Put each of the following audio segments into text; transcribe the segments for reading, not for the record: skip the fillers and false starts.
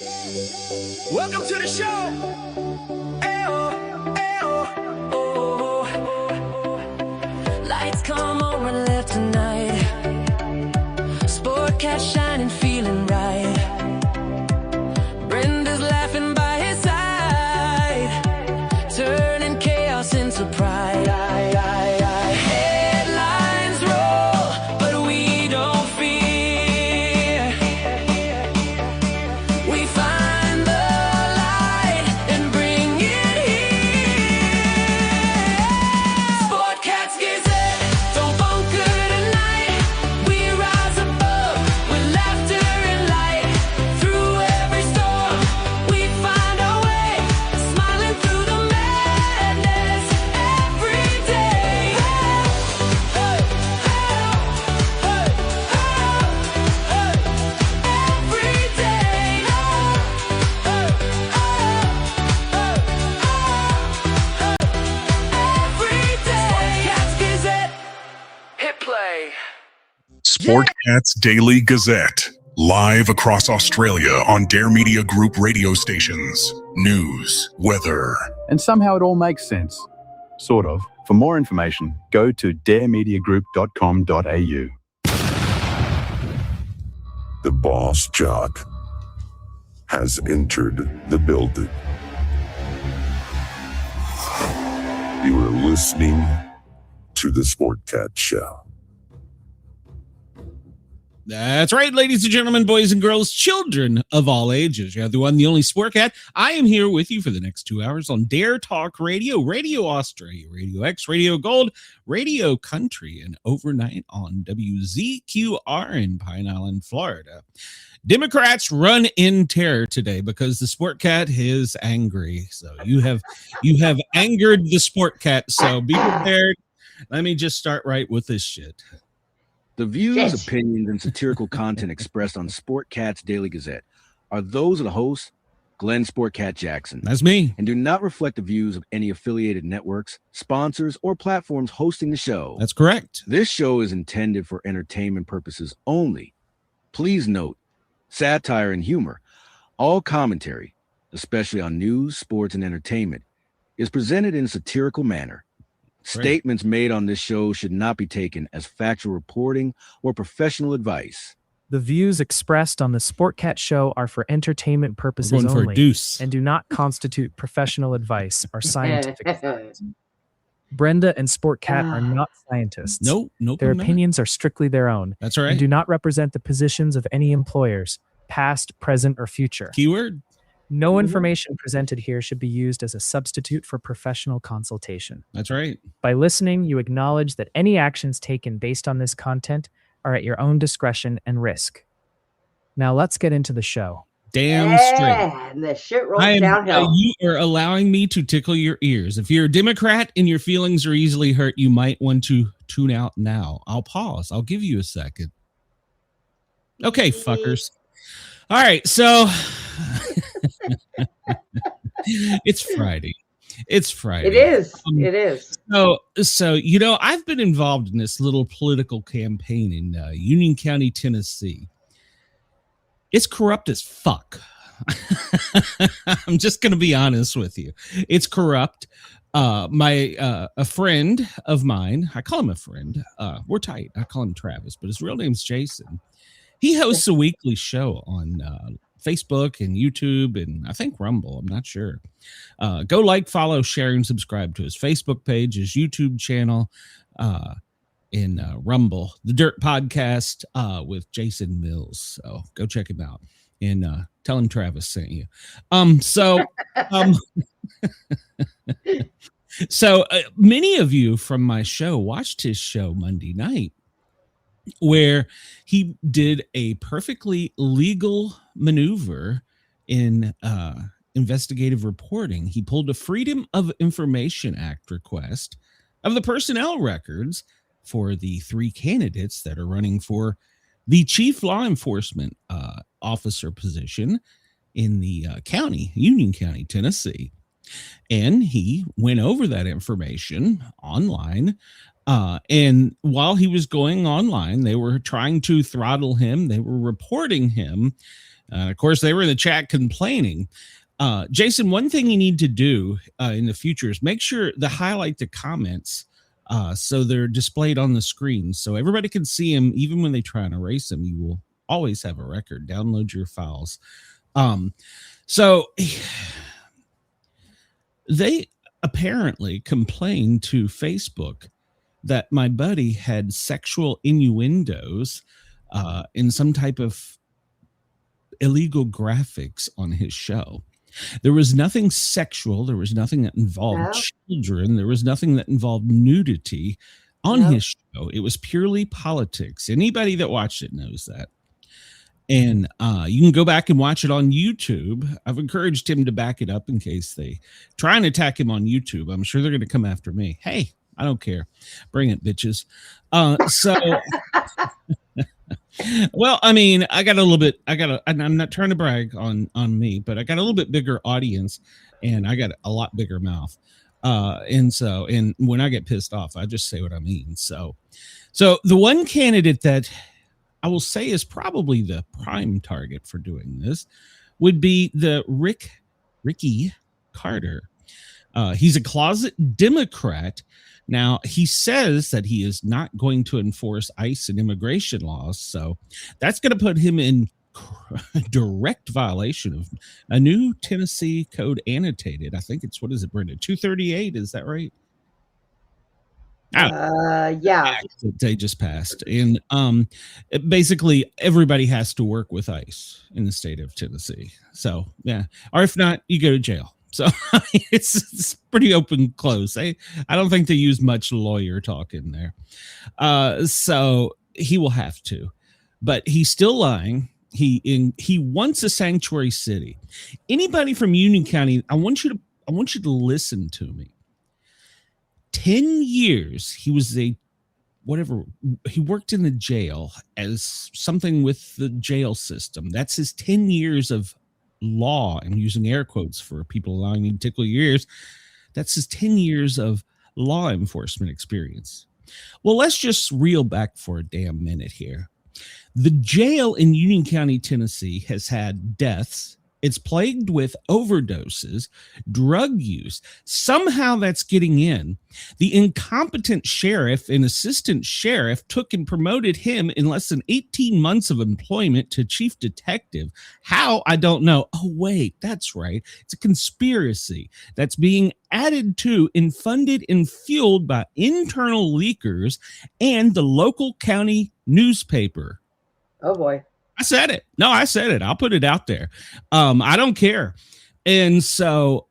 Welcome to the show. Ayo, ayo, oh. Lights come on, we're left tonight. Sportcat shining, feeling right. Brenda's laughing by his side, turning chaos into pride. Headlines roll, but we don't fear. We find the light and bring it here. Sportcat's Gazette, don't bunker tonight. We rise above with laughter and light. Through every storm, we find our way, smiling through the madness every day. Hey, hey, hey, hey, every day. Every day. Sportcat's Gazette, hit play. Sportcat's Daily Gazette, live across Australia on Dare Media Group radio stations. News, weather, And somehow it all makes sense. Sort of. For more information, go to daremediagroup.com.au. The boss jock has entered the building. You are listening to the Sportcat Show. That's right, ladies and gentlemen, boys and girls, children of all ages. You have the one, the only Sportcat. I am here with you for the next 2 hours on Dare Talk Radio, Radio Australia, Radio X, Radio Gold, Radio Country, and overnight on WZQR in Pine Island, Florida. Democrats run in terror today because the Sportcat is angry. So you have angered the Sportcat. So be prepared. Let me just start right with this shit. The views, opinions, and satirical content expressed on Sportcat's Daily Gazette are those of the host, Glenn Sportcat Jackson, That's me. and do not reflect the views of any affiliated networks, sponsors, or platforms hosting the show. That's correct. This show is intended for entertainment purposes only. Please note, satire and humor, all commentary, especially on news, sports, and entertainment, is presented in a satirical manner. Statements made on this show should not be taken as factual reporting or professional advice. The views expressed on the Sportcat Show are for entertainment purposes We're going for a only deuce. and do not constitute professional advice or scientific advice. Brenda and Sportcat are not scientists. Nope. Their opinions are strictly their own That's all and right. do not represent the positions of any employers, past, present, or future. Keyword. No information presented here should be used as a substitute for professional consultation. That's right. By listening, you acknowledge that any actions taken based on this content are at your own discretion and risk. Now let's get into the show. Damn straight. And the shit rolls downhill. You are allowing me to tickle your ears. If you're a Democrat and your feelings are easily hurt, you might want to tune out now. I'll pause. I'll give you a second. Okay, fuckers. All right, so it's Friday. It's Friday. It is. It is. So I've been involved in this little political campaign in Union County, Tennessee. It's corrupt as fuck. I'm just going to be honest with you. It's corrupt. A friend of mine, I call him a friend. We're tight. I call him Travis, but his real name's Jason. He hosts a weekly show on Facebook and YouTube and I think Rumble. I'm not sure. Go like, follow, share, and subscribe to his Facebook page, his YouTube channel, in Rumble, the Dirt Podcast with Jason Mills. So go check him out and tell him Travis sent you. So many of you from my show watched his show Monday night, where he did a perfectly legal maneuver in investigative reporting. He pulled a Freedom of Information Act request of the personnel records for the three candidates that are running for the chief law enforcement officer position in the county, Union County, Tennessee. And he went over that information online And while he was going online, they were trying to throttle him. They were reporting him. Of course, they were in the chat complaining. Jason, one thing you need to do in the future is make sure to highlight the comments so they're displayed on the screen so everybody can see them. Even when they try and erase them, you will always have a record. Download your files. So they apparently complained to Facebook that my buddy had sexual innuendos in some type of illegal graphics on his show. There was nothing sexual. There was nothing that involved children. There was nothing that involved nudity on his show. It was purely politics. Anybody that watched it knows that. And you can go back and watch it on YouTube. I've encouraged him to back it up in case they try and attack him on YouTube. I'm sure they're going to come after me. Hey, I don't care. Bring it, bitches. Well, I mean, I'm not trying to brag on me, but I got a little bit bigger audience and I got a lot bigger mouth. And when I get pissed off, I just say what I mean. So the one candidate that I will say is probably the prime target for doing this would be the Ricky Carter. He's a closet Democrat. Now, he says that he is not going to enforce ICE and immigration laws. So that's going to put him in direct violation of a new Tennessee code annotated. I think it's, what is it, Brenda? 238. Is that right? Yeah. They just passed. And basically everybody has to work with ICE in the state of Tennessee. So, yeah. Or if not, you go to jail. So it's pretty open close. I don't think they use much lawyer talk in there. So he will have to, but he's still lying. He wants a sanctuary city. Anybody from Union County, I want you to listen to me. 10 years he was he worked in the jail as something with the jail system. That's his 10 years of law. I'm using air quotes for people allowing me to tickle your ears. That's his 10 years of law enforcement experience. Well, let's just reel back for a damn minute here. The jail in Union County, Tennessee has had deaths. It's plagued with overdoses, drug use. Somehow that's getting in. The incompetent sheriff and assistant sheriff took and promoted him in less than 18 months of employment to chief detective. How? I don't know. Oh, wait, that's right. It's a conspiracy that's being added to and funded and fueled by internal leakers and the local county newspaper. Oh, boy. I said it. No, I said it. I'll put it out there. I don't care. And so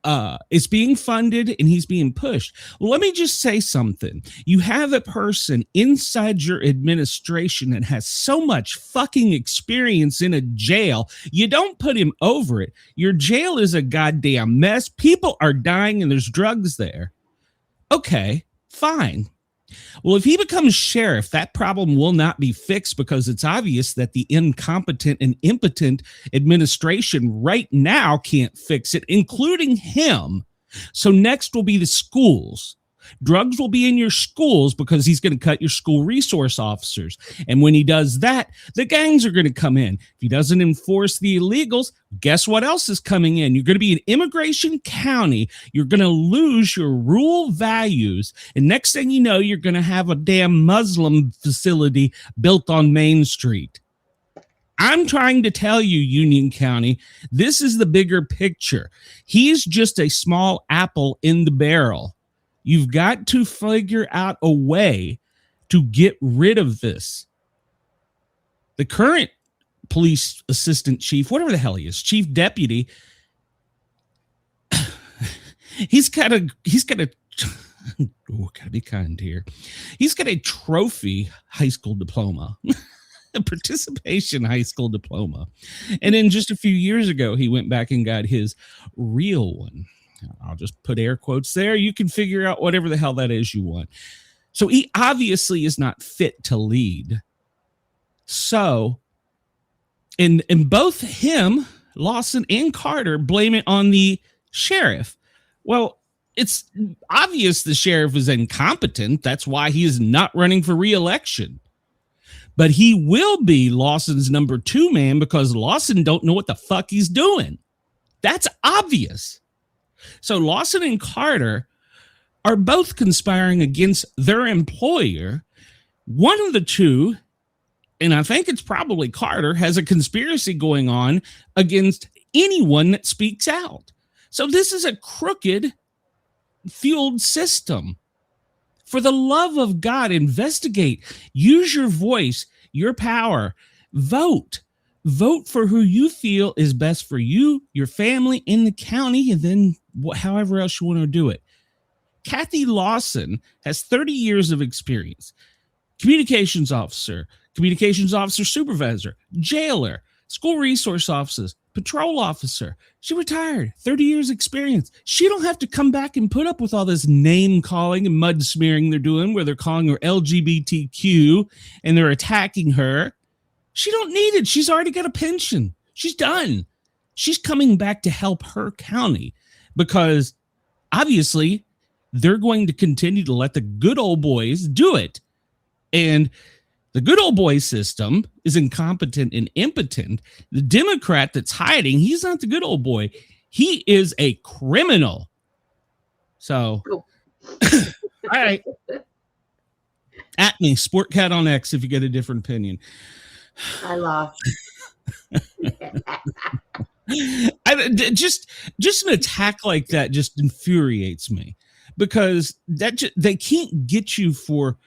it's being funded and he's being pushed. Well, let me just say something. You have a person inside your administration that has so much fucking experience in a jail. You don't put him over it. Your jail is a goddamn mess. People are dying and there's drugs there. Okay, fine. Well, if he becomes sheriff, that problem will not be fixed because it's obvious that the incompetent and impotent administration right now can't fix it, including him. So next will be the schools. Drugs will be in your schools because he's going to cut your school resource officers. And when he does that, the gangs are going to come in. If he doesn't enforce the illegals, guess what else is coming in? You're going to be an immigration county. You're going to lose your rural values. And next thing you know, you're going to have a damn Muslim facility built on Main Street. I'm trying to tell you, Union County, this is the bigger picture. He's just a small apple in the barrel. You've got to figure out a way to get rid of this. The current police assistant chief, whatever the hell he is, chief deputy, he's got a gotta be kind here. He's got a trophy high school diploma, a participation high school diploma. And then just a few years ago, he went back and got his real one. I'll just put air quotes there. You can figure out whatever the hell that is you want. So he obviously is not fit to lead. So, and both him, Lawson and Carter, blame it on the sheriff. Well, it's obvious the sheriff is incompetent. That's why he is not running for re-election. But he will be Lawson's number 2 man because Lawson don't know what the fuck he's doing. That's obvious. So Lawson and Carter are both conspiring against their employer. One of the two, and I think it's probably Carter, has a conspiracy going on against anyone that speaks out. So this is a crooked fueled system. For the love of God, investigate, use your voice, your power, vote for who you feel is best for you, your family, in the county, and then however else you want to do it. Kathy Lawson has 30 years of experience. Communications officer supervisor, jailer, school resource officers, patrol officer. She retired, 30 years experience. She don't have to come back and put up with all this name calling and mud smearing they're doing where they're calling her LGBTQ and they're attacking her. She don't need it. She's already got a pension. She's done. She's coming back to help her county because obviously they're going to continue to let the good old boys do it. And the good old boy system is incompetent and impotent. The Democrat that's hiding, he's not the good old boy. He is a criminal. So, all right. At me, Sportcat on X, if you get a different opinion. I lost. Just an attack like that just infuriates me because they can't get you for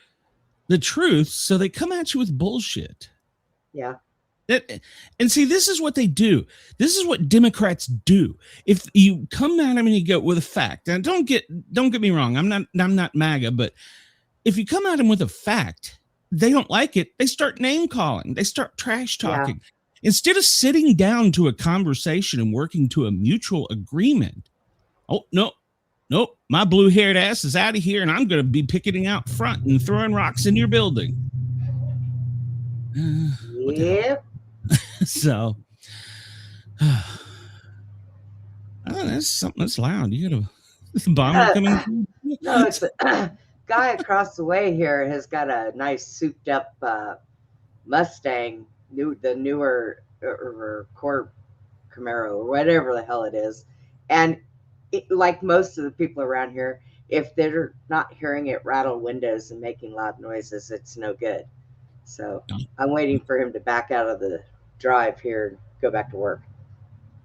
the truth, so they come at you with bullshit. Yeah. And see, this is what they do. This is what Democrats do. If you come at them and you go with a fact, and don't get me wrong, I'm not MAGA, but if you come at them with a fact, they don't like it. They start name calling. They start trash talking. Yeah. Instead of sitting down to a conversation and working to a mutual agreement. Oh, no. Nope, my blue-haired ass is out of here, and I'm going to be picketing out front and throwing rocks in your building. Yep. So, that's something that's loud. You got a bomber coming? No, it's a guy across the way here has got a nice souped-up Mustang, the newer Corp Camaro, or whatever the hell it is, and like most of the people around here, if they're not hearing it rattle windows and making loud noises, it's no good. So I'm waiting for him to back out of the drive here and go back to work.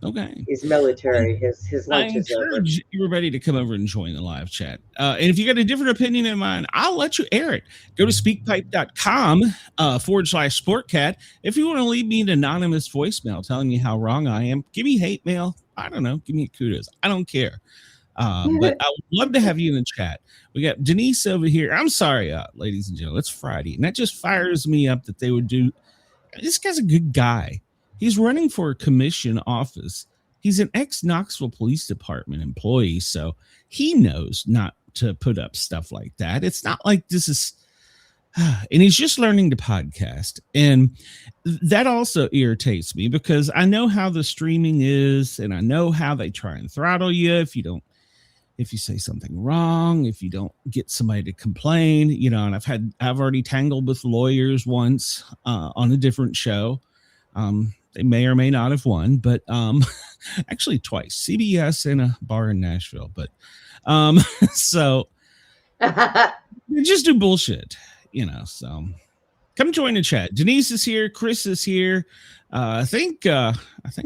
Okay. He's military. His lunch is over. I encourage everybody to come over and join the live chat. And if you got a different opinion than mine, I'll let you air it. Go to speakpipe.com /Sportcat. If you want to leave me an anonymous voicemail telling me how wrong I am, give me hate mail. I don't know. Give me kudos. I don't care. But I would love to have you in the chat. We got Denise over here. I'm sorry, ladies and gentlemen. It's Friday. And that just fires me up that they would do. This guy's a good guy. He's running for a commission office. He's an ex-Knoxville Police Department employee, so he knows not to put up stuff like that. It's not like this is... And he's just learning to podcast. And that also irritates me because I know how the streaming is, and I know how they try and throttle you if you say something wrong, if you don't get somebody to complain, and I've already tangled with lawyers once on a different show. They may or may not have won, but actually twice, CBS and a bar in Nashville. But so they just do bullshit, so come join the chat. Denise is here. Chris is here. I think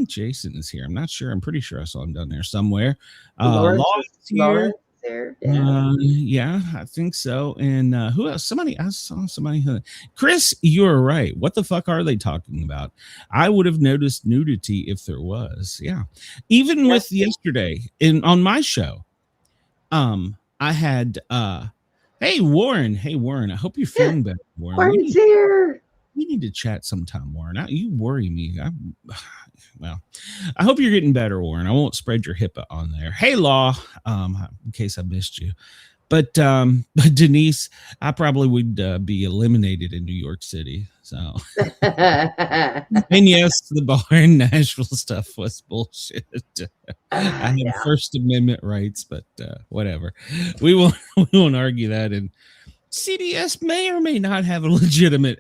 Jason is here. I'm not sure. I'm pretty sure I saw him down there somewhere. Lawrence is here. There. Yeah, I think so. And who else? I saw somebody. Chris, you're right. What the fuck are they talking about? I would have noticed nudity if there was. Yeah. Even with yesterday on my show, I had hey Warren. I hope you're feeling better, Warren. Warren's here. We need to chat sometime, Warren. You worry me. I hope you're getting better, Warren. I won't spread your HIPAA on there. Hey, Law, in case I missed you. But Denise, I probably would be eliminated in New York City. So, and yes, the bar in Nashville stuff was bullshit. I had First Amendment rights, but whatever. We won't argue that. And CBS may or may not have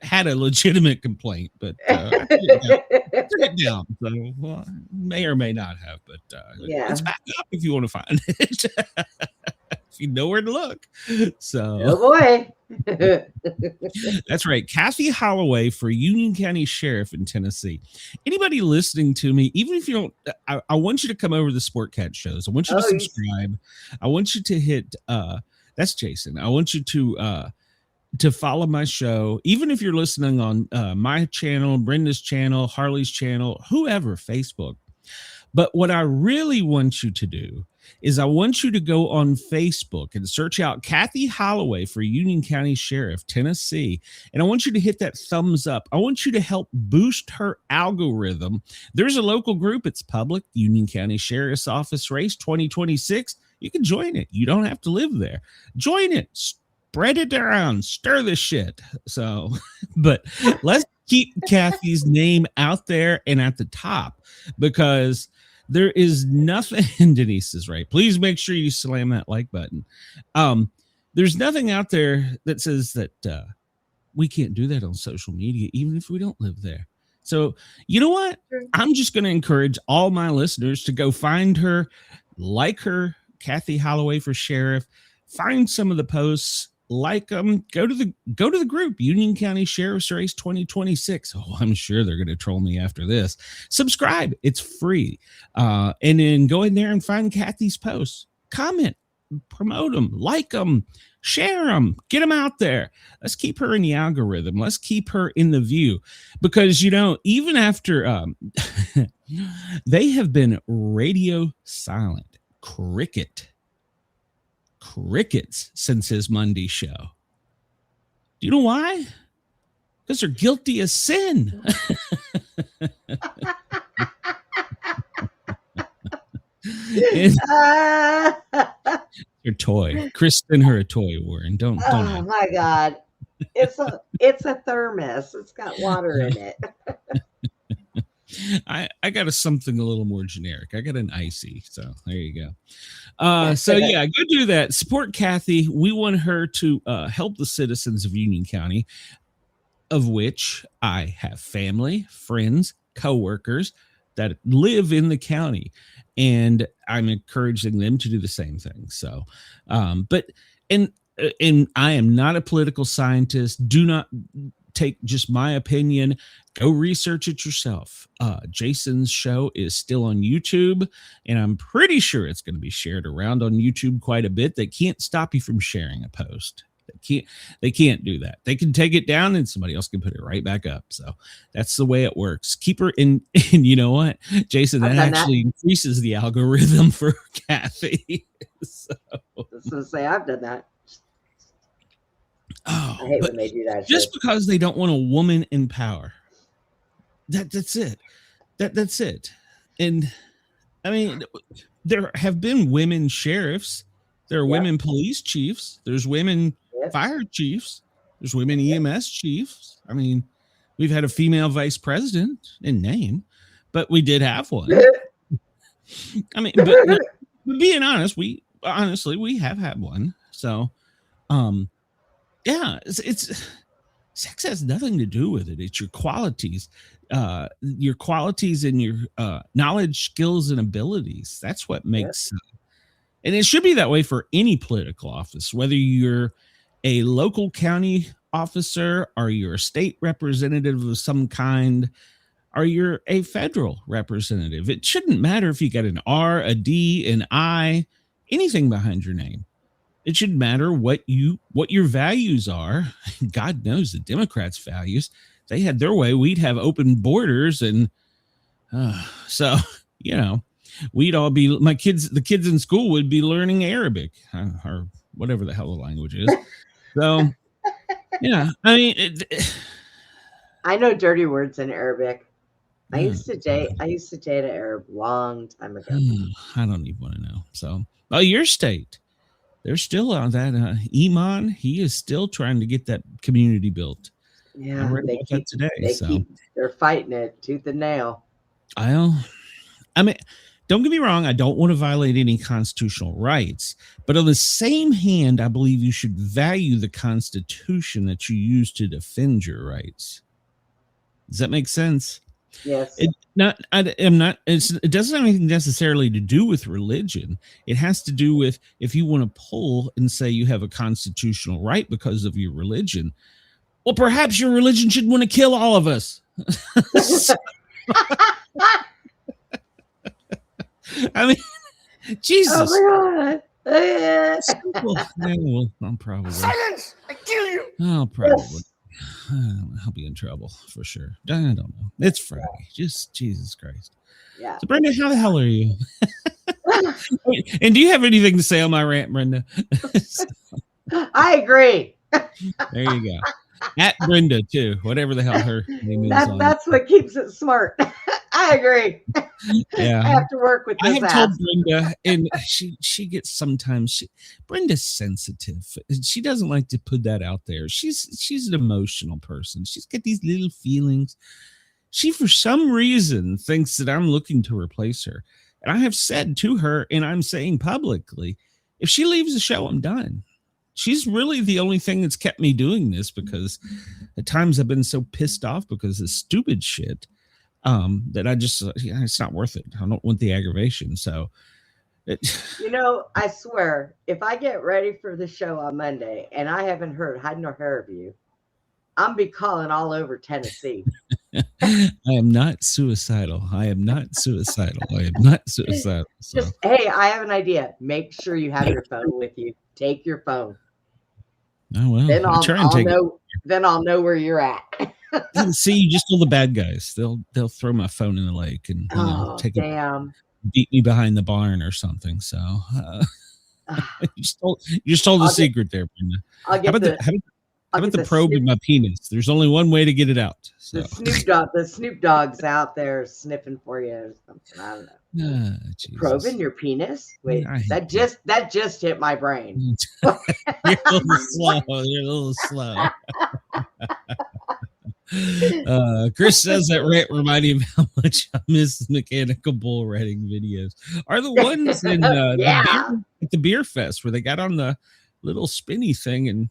had a legitimate complaint, but took it down. So well, may or may not have, but it's back up if you want to find it. If you know where to look. So oh boy. That's right. Kathy Holloway for Union County Sheriff in Tennessee. Anybody listening to me, even if you don't, I want you to come over to the Sportcat shows. I want you to subscribe. I want you to hit that's Jason. I want you to follow my show, even if you're listening on my channel, Brenda's channel, Harley's channel, whoever, Facebook. But what I really want you to do is I want you to go on Facebook and search out Kathy Holloway for Union County Sheriff, Tennessee. And I want you to hit that thumbs up. I want you to help boost her algorithm. There's a local group. It's public, Union County Sheriff's Office Race 2026. You can join it. You don't have to live there. Join it. Spread it around. Stir the shit. So, but let's keep Kathy's name out there and at the top, because there is nothing. Denise is right. Please make sure you slam that like button. There's nothing out there that says that we can't do that on social media, even if we don't live there. So you know what? I'm just going to encourage all my listeners to go find her, like her, Kathy Holloway for Sheriff. Find some of the posts, like them. Go to the group, Union County Sheriff's Race 2026. Oh, I'm sure they're going to troll me after this. Subscribe. It's free. And then go in there and find Kathy's posts. Comment, promote them, like them, share them, get them out there. Let's keep her in the algorithm. Let's keep her in the view, because, you know, even after they have been radio silent, crickets since his Monday show. Do you know why? Because they're guilty of sin. Your toy. Chris sent her a toy, Warren. Don't. Oh my God. It's a thermos. It's got water in it. I got something a little more generic. I got an icy. So there you go. So yeah, go do that. Support Kathy. We want her to help the citizens of Union County, of which I have family, friends, coworkers that live in the county, and I'm encouraging them to do the same thing. So, but I am not a political scientist. Do not take just my opinion. Go research it yourself. Jason's show is still on YouTube, and I'm pretty sure it's going to be shared around on YouTube quite a bit. They can't stop you from sharing a post. They can't do that. They can take it down and somebody else can put it right back up. So that's the way it works. Keep her in. And you know what, Jason, that actually increases the algorithm for Kathy. So say I've done that. Oh, I hate when they do that. Just because they don't want a woman in power. That's it. That's it. And I mean, there have been women sheriffs. There are women police chiefs. There's women fire chiefs. There's women EMS chiefs. I mean, we've had a female vice president in name, but we did have one. I mean, but being honest, we have had one. So, yeah, it's sex has nothing to do with it. It's your qualities and your knowledge, skills, and abilities. That's what makes, and it should be that way for any political office, whether you're a local county officer or you're a state representative of some kind, or you're a federal representative. It shouldn't matter if you got an R, a D, an I, anything behind your name. It should matter what your values are. God knows the Democrats' values. If they had their way, we'd have open borders, and so you know, we'd all be the kids in school would be learning Arabic or whatever the hell the language is. So yeah, I mean, I know dirty words in Arabic. I used to date an Arab long time ago. I don't even want to know. So, your state. they're still on that. Iman, he is still trying to get that community built. I Yeah, read about that today. They're fighting it tooth and nail. I mean, don't get me wrong. I don't want to violate any constitutional rights, but on the same hand, I believe you should value the Constitution that you use to defend your rights. Does that make sense? Yes. It doesn't have anything necessarily to do with religion. It has to do with if you want to pull and say you have a constitutional right because of your religion. Well, perhaps your religion should want to kill all of us. I mean, Jesus. Oh my God. Well, I'm probably. Silence! I kill you! I'll probably. I'll be in trouble for sure. I don't know. It's Friday. Just Jesus Christ. Yeah. So, Brenda, how the hell are you? And do you have anything to say on my rant, Brenda? I agree. There you go. At Brenda too, whatever the hell her name is. That's what keeps it smart. I agree. Yeah, I have to work with this. I have told Brenda, and she gets sometimes. Brenda's sensitive. She doesn't like to put that out there. She's an emotional person. She's got these little feelings. She, for some reason, thinks that I'm looking to replace her. And I have said to her, and I'm saying publicly, if she leaves the show, I'm done. She's really the only thing that's kept me doing this, because at times I've been so pissed off because of stupid shit that I just, it's not worth it. I don't want the aggravation. So, I swear, if I get ready for the show on Monday and I haven't heard hide nor hair of you, I'm be calling all over Tennessee. I am not suicidal. I am not suicidal. So. Just, hey, I have an idea. Make sure you have your phone with you. Take your phone. Oh well. Then I'll know where you're at. See, you just told the bad guys. They'll throw my phone in the lake and take damn. Beat me behind the barn or something. So you just told the secret there, Brenda. I'll get how about the probe in my penis? There's only one way to get it out. So. The Snoop Dogg's out there sniffing for you or something. I don't know. Probe in your penis? Wait, that just hit my brain. You're a little slow. Chris says that rant reminded me of how much I miss mechanical bull riding videos. Are the ones in at the beer fest where they got on the little spinny thing and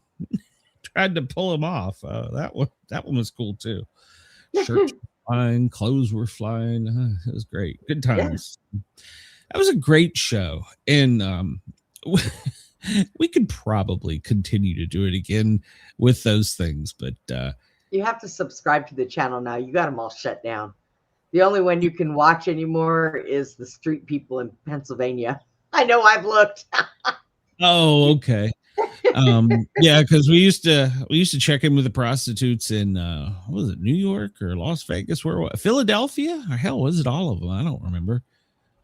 tried to pull him off. That one was cool too. Shirts were flying, clothes were flying. It was great. Good times. Yeah. That was a great show. And we could probably continue to do it again with those things, but you have to subscribe to the channel now. You got them all shut down. The only one you can watch anymore is the street people in Pennsylvania. I know, I've looked. Oh, okay. Yeah, because we used to check in with the prostitutes in what was it, New York or Las Vegas? Where was Philadelphia? Or hell, was it all of them? I don't remember.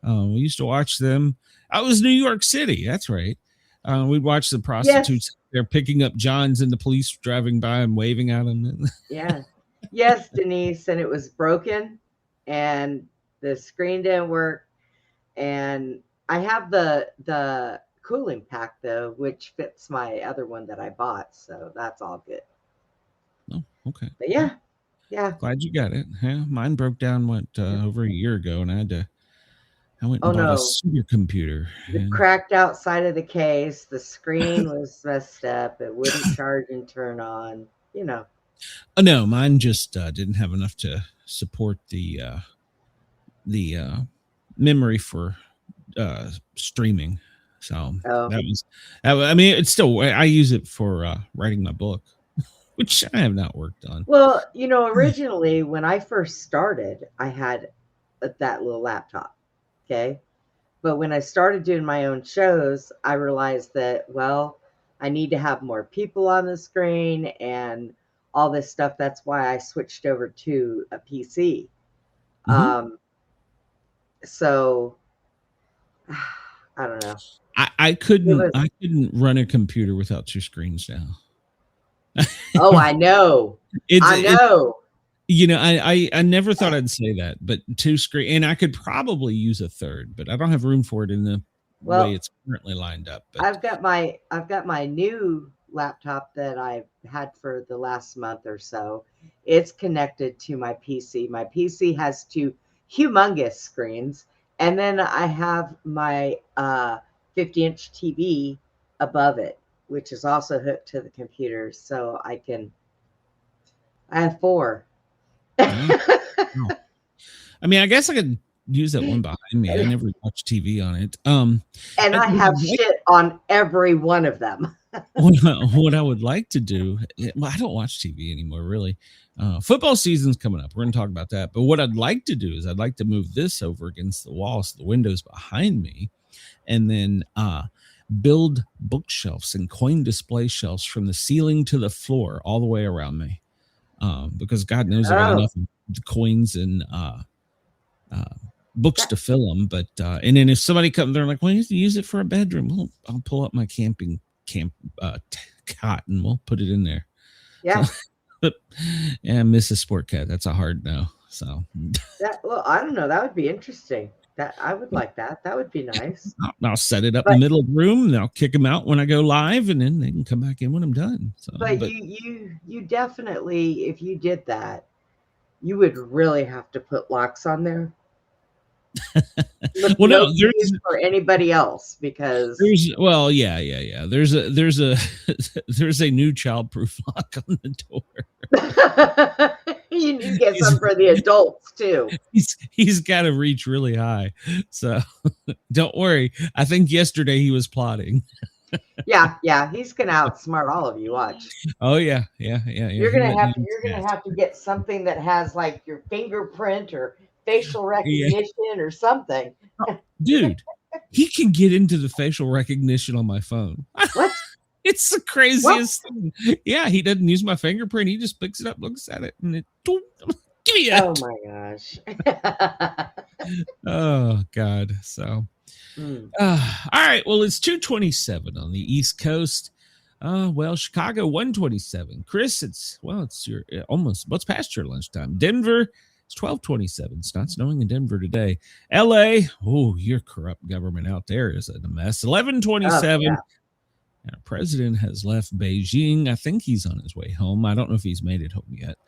We used to watch them. I was New York City. That's right. We'd watch the prostitutes. Yes. They're picking up Johns and the police driving by and waving at them. Yeah. Yes, Denise. And it was broken and the screen didn't work. And I have the cooling pack though, which fits my other one that I bought. So that's all good. Oh, okay. But yeah. Glad you got it. Yeah, mine broke down over a year ago, and I went and bought a supercomputer. The cracked outside of the case. The screen was messed up. It wouldn't charge and turn on. Oh no, mine just didn't have enough to support the memory for streaming. So that was. I mean, it's still. I use it for writing my book, which I have not worked on. Well, originally when I first started, I had that little laptop. Okay. But when I started doing my own shows, I realized that, well, I need to have more people on the screen and all this stuff. That's why I switched over to a PC. Mm-hmm. So I don't know. I couldn't run a computer without two screens now. Oh, I know. I know. I never thought I'd say that, but two screen, and I could probably use a third, but I don't have room for it in the way it's currently lined up. But I've got my new laptop that I've had for the last month or so. It's connected to my PC. My PC has two humongous screens, and then I have my 50-inch TV above it, which is also hooked to the computer. So I have four. Oh. I mean, I guess I could use that one behind me. I never watch TV on it. And I have shit on every one of them. What I would like to do, well, I don't watch TV anymore, really. Football season's coming up. We're going to talk about that. But what I'd like to do is I'd like to move this over against the wall, so the window's behind me, and then build bookshelves and coin display shelves from the ceiling to the floor all the way around me. Because God knows I got enough coins and books to fill them. But and then if somebody comes, they're like, "Well, you have to use it for a bedroom." Well, I'll pull up my camp cot and we'll put it in there. Yeah. So, but yeah, Mrs. Sportcat, that's a hard no. So well, I don't know. That would be interesting. That I would like that. That would be nice. I'll set it up in the middle of the room, and I'll kick them out when I go live, and then they can come back in when I'm done. So, but you definitely, if you did that, you would really have to put locks on there. Well, no, there's for anybody else because there's There's a new childproof lock on the door. You need to get some for the adults too. He's got to reach really high, so don't worry. I think yesterday he was plotting. Yeah, he's gonna outsmart all of you. Watch. Oh yeah. You're gonna have to get something that has like your fingerprint or facial recognition or something. Dude, he can get into the facial recognition on my phone. What? It's the craziest thing. Yeah, he doesn't use my fingerprint. He just picks it up, looks at it, and it give me that. Oh my gosh. Oh God. So all right. Well, it's 2:27 on the East Coast. Chicago 1:27. Chris, it's your almost what's past your lunchtime. Denver, it's 12:27. It's not snowing in Denver today. LA, your corrupt government out there is a mess. 11:27. Our president has left Beijing. I think he's on his way home. I don't know if he's made it home yet.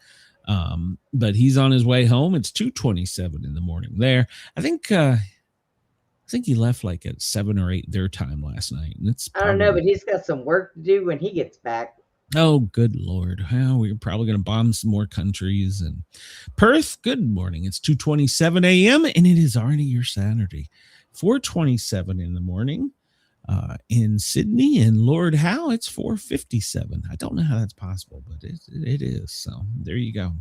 But he's on his way home. It's 2:27 in the morning there. I think he left like at 7 or 8 their time last night. And I don't know, but he's got some work to do when he gets back. Oh, good Lord. Well, we're probably going to bomb some more countries. And Perth, good morning. It's 2:27 a.m. and it is already your Saturday. 4:27 in the morning. In Sydney and Lord Howe, it's 4:57. I don't know how that's possible, but it is. So there you go.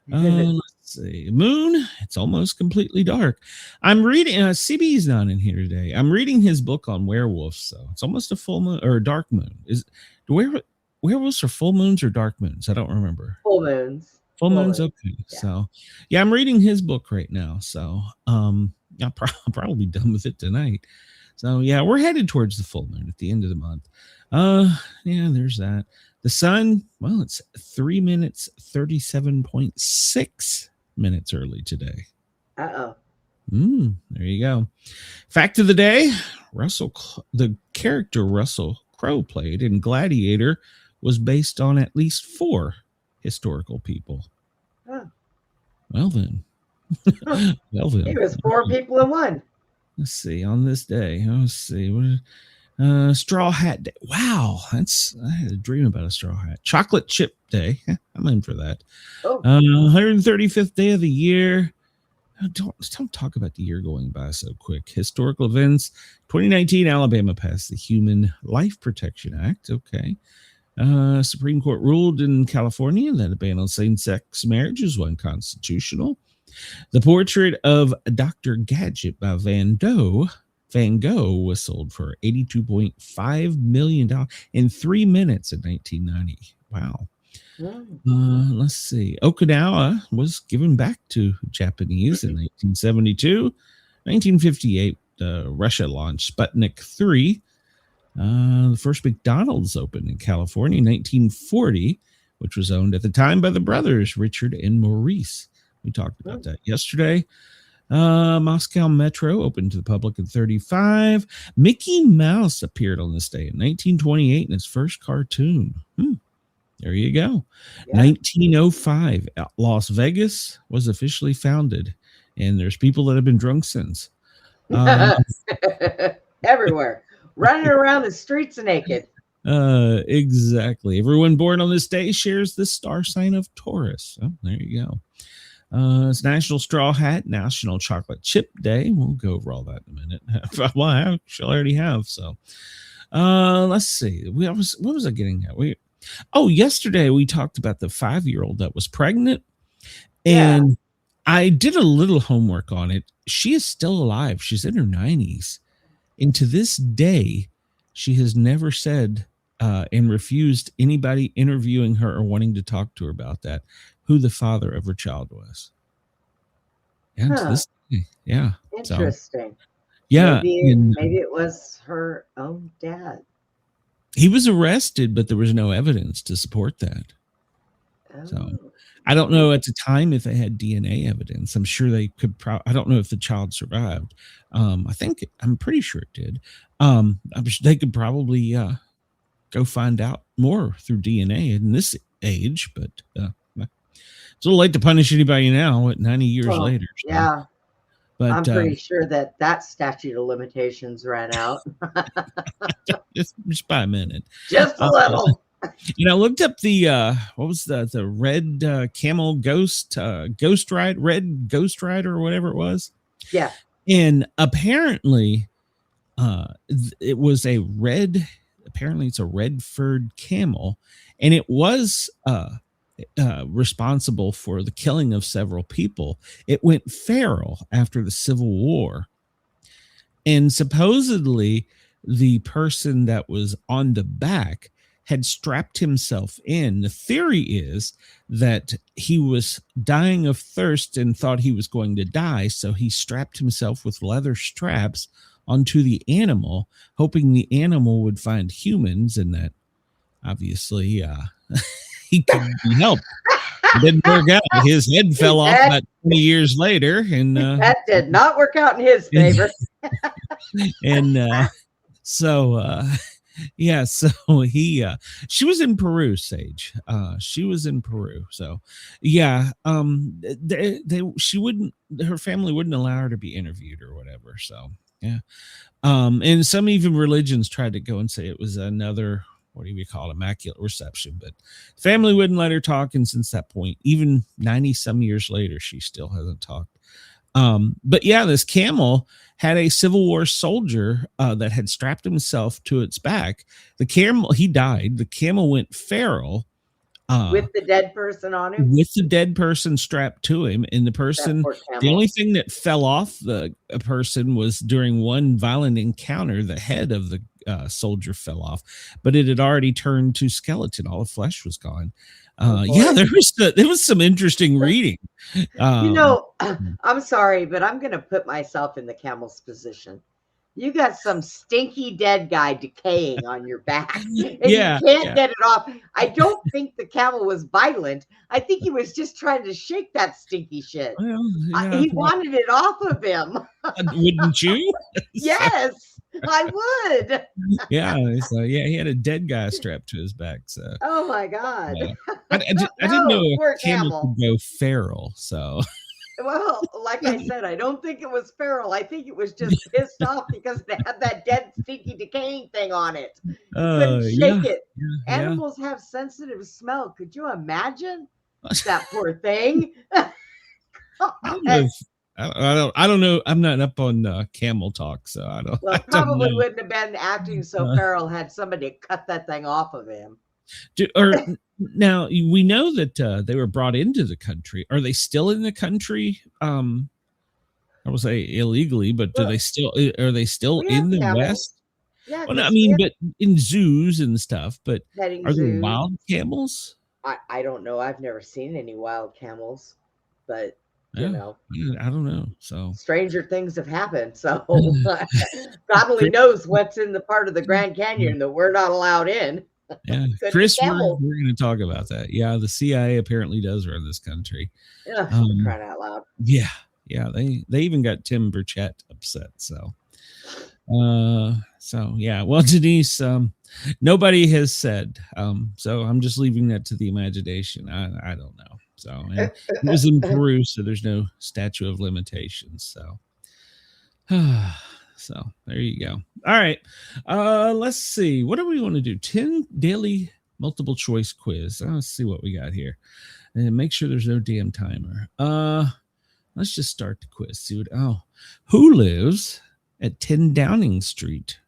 Let's see. Moon, it's almost completely dark. I'm reading, CB's not in here today. I'm reading his book on werewolves. So it's almost a full moon or a dark moon. Werewolves are full moons or dark moons? I don't remember. Full moons. Full moons. Okay. Yeah. So yeah, I'm reading his book right now. So I'll probably be done with it tonight. So yeah, we're headed towards the full moon at the end of the month. Yeah, there's that. The sun, well, it's 3 minutes, 37.6 minutes early today. There you go. Fact of the day, the character Russell Crowe played in Gladiator was based on at least 4 historical people. Oh. Well then. It was 4 people in one. Let's see, on this day. Let's see. Straw Hat Day. Wow, I had a dream about a straw hat. Chocolate Chip Day. I'm in for that. 135th day of the year. Don't talk about the year going by so quick. Historical events. 2019, Alabama passed the Human Life Protection Act. Okay. Supreme Court ruled in California that a ban on same-sex marriage is unconstitutional. The portrait of Dr. Gadget by Van Gogh was sold for $82.5 million in 3 minutes in 1990. Wow. Let's see. Okinawa was given back to Japanese in 1972. 1958, Russia launched Sputnik 3. The first McDonald's opened in California in 1940, which was owned at the time by the brothers Richard and Maurice. We talked about that yesterday. Moscow Metro opened to the public in 35. Mickey Mouse appeared on this day in 1928 in his first cartoon. There you go. Yeah. 1905, Las Vegas was officially founded, and there's people that have been drunk since. Everywhere, running around the streets naked. Exactly. Everyone born on this day shares the star sign of Taurus. Oh, there you go. It's National Straw Hat, National Chocolate Chip Day. We'll go over all that in a minute. Well, I actually already have. So, let's see. What was I getting at? Yesterday we talked about the 5-year-old that was pregnant, and I did a little homework on it. She is still alive. She's in her 90s, and to this day, she has never said and refused anybody interviewing her or wanting to talk to her about that, who the father of her child was. Yeah, to this day. Yeah. Interesting. So, yeah. Maybe it was her own dad. He was arrested, but there was no evidence to support that. Oh. So I don't know at the time if they had DNA evidence. I'm sure they could. I don't know if the child survived. I'm pretty sure it did. They could probably go find out more through DNA in this age, but it's a little late to punish anybody now at 90 years later. So. Yeah. But I'm pretty sure that statute of limitations ran out. just by a minute. Just a little. I looked up the what was the red camel ghost ride, red ghost rider or whatever it was. Yeah. And apparently it was it's a red furred camel, and it was responsible for the killing of several people. It went feral after the Civil War, and supposedly the person that was on the back had strapped himself in. The theory is that he was dying of thirst and thought he was going to die, so he strapped himself with leather straps onto the animal, hoping the animal would find humans, and that obviously he could be helped. It didn't work out. His head fell off about 20 years later, and that did not work out in his favor. And so she was in Peru, Sage. She was in Peru. So yeah, her family wouldn't allow her to be interviewed or whatever. So yeah. And some even religions tried to go and say it was another, what do we call it, immaculate reception, but family wouldn't let her talk. And since that point, even 90 some years later, she still hasn't talked. But yeah, this camel had a Civil War soldier that had strapped himself to its back. The camel, he died. The camel went feral. With the dead person on him? With the dead person strapped to him. And the person, the only thing that fell off the person was during one violent encounter, the head of the soldier fell off, but it had already turned to skeleton. All the flesh was gone. Yeah, there was some interesting reading. I'm sorry, but I'm going to put myself in the camel's position. You got some stinky dead guy decaying on your back, and you can't get it off. I don't think the camel was violent. I think he was just trying to shake that stinky shit. Well, he wanted it off of him. Wouldn't you? Yes, I would. So he had a dead guy strapped to his back. So oh my god, I didn't know a camel could go feral. So. Well, like I said, I don't think it was feral. I think it was just pissed off because it had that dead, stinky, decaying thing on it. Couldn't shake it. Animals have sensitive smell. Could you imagine that poor thing? I don't know. I'm not up on camel talk, so I don't. Well, probably wouldn't have been acting so feral had somebody cut that thing off of him. Now we know that they were brought into the country. Are they still in the country? I will say illegally, but are they still in the West? Yeah, well, I mean, but in zoos and stuff. But are there wild camels? I don't know. I've never seen any wild camels, but you know, I don't know. So stranger things have happened. So probably knows what's in the part of the Grand Canyon that we're not allowed in. Yeah, Chris, we're going to talk about that. Yeah, the CIA apparently does run this country. Crying out loud. Yeah, Yeah, they even got Tim Burchett upset. So yeah. Well, Denise, nobody has said. So I'm just leaving that to the imagination. I don't know. So and it was in Peru, so there's no statute of limitations. So so there you go. All right. Let's see. What do we want to do? 10 daily multiple choice quiz. Let's see what we got here. And make sure there's no damn timer. Let's just start the quiz. See what who lives at 10 Downing Street?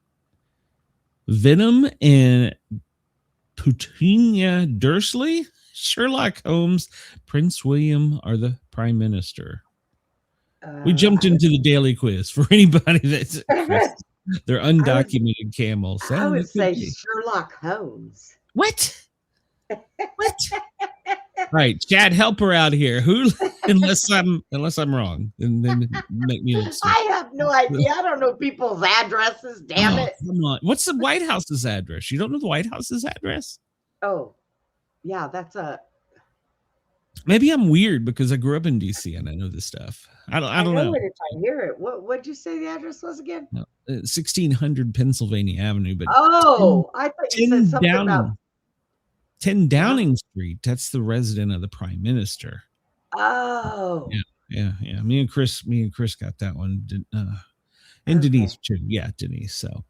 Venom and Petunia Dursley, Sherlock Holmes, Prince William, or the Prime Minister? We jumped into the daily quiz for anybody that's they're undocumented camels. I would say Sherlock Holmes. What? What? Right, Chad, help her out here. Who? Unless I'm wrong, then make me look stupid. I have no idea. I don't know people's addresses. Damn it! Come on. What's the White House's address? You don't know the White House's address? Oh, yeah, that's a. Maybe I'm weird because I grew up in DC and I know this stuff. I don't know. It if I hear it. What'd you say the address was again? No, 1600 Pennsylvania Avenue. But I thought you said something about 10 Downing Street. That's the resident of the Prime Minister. Oh. Yeah. Me and Chris got that one. And Denise too. Yeah, Denise. So,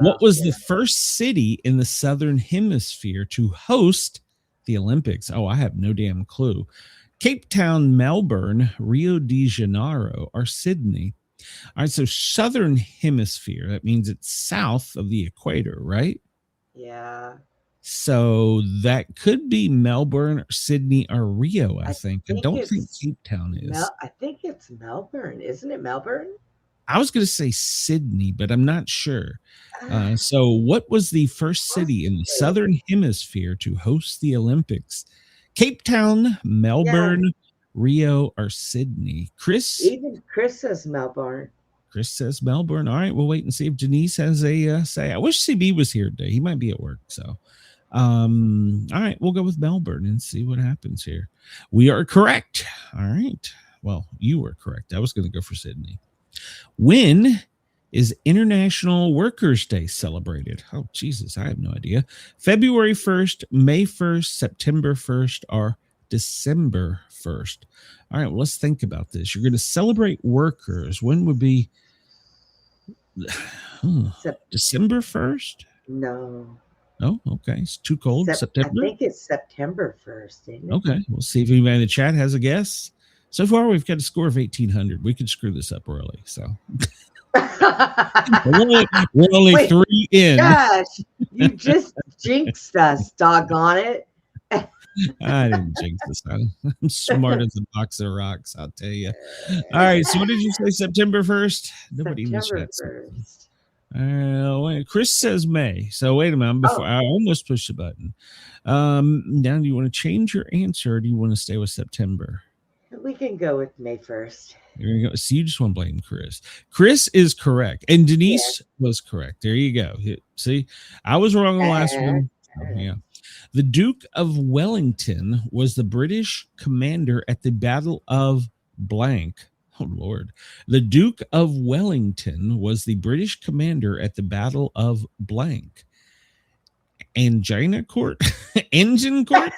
what was the first city in the Southern Hemisphere to host the Olympics? Oh, I have no damn clue. Cape Town, Melbourne, Rio de Janeiro, or Sydney? All right, so Southern Hemisphere. That means it's south of the equator, right? Yeah. So that could be Melbourne, or Sydney, or Rio, I think. I don't think Cape Town is. I think it's Melbourne. Isn't it Melbourne? I was going to say Sydney, but I'm not sure. So what was the first city in the Southern Hemisphere to host the Olympics? Cape Town, Melbourne, Rio, or Sydney? Chris? Even Chris says Melbourne. Chris says Melbourne. All right, we'll wait and see if Denise has a say. I wish CB was here today. He might be at work. So, all right, we'll go with Melbourne and see what happens here. We are correct. All right. Well, you were correct. I was going to go for Sydney. When is International Workers' Day celebrated? Oh, Jesus, I have no idea. February 1st, May 1st, September 1st, or December 1st? All right, well, let's think about this. You're going to celebrate workers. When would be December 1st? No. Oh, okay. It's too cold. September? I think it's September 1st, isn't it? Okay, we'll see if anybody in the chat has a guess. So far, we've got a score of 1,800. We could screw this up early. So we're only 3 in. Gosh, you just jinxed us, doggone it. I didn't jinx this. I'm smart as a box of rocks, I'll tell you. All right, so what did you say, September 1st? Nobody September knows. 1st. Chris says May. So wait a minute. I almost pushed the button. Now, do you want to change your answer or do you want to stay with September? We can go with May 1st. There you go. See, you just want to blame Chris. Chris is correct. And Denise was correct. There you go. See, I was wrong on the last one. Yeah. The Duke of Wellington was the British commander at the Battle of blank. Oh, Lord. The Duke of Wellington was the British commander at the Battle of blank. Angina Court? Engine Court?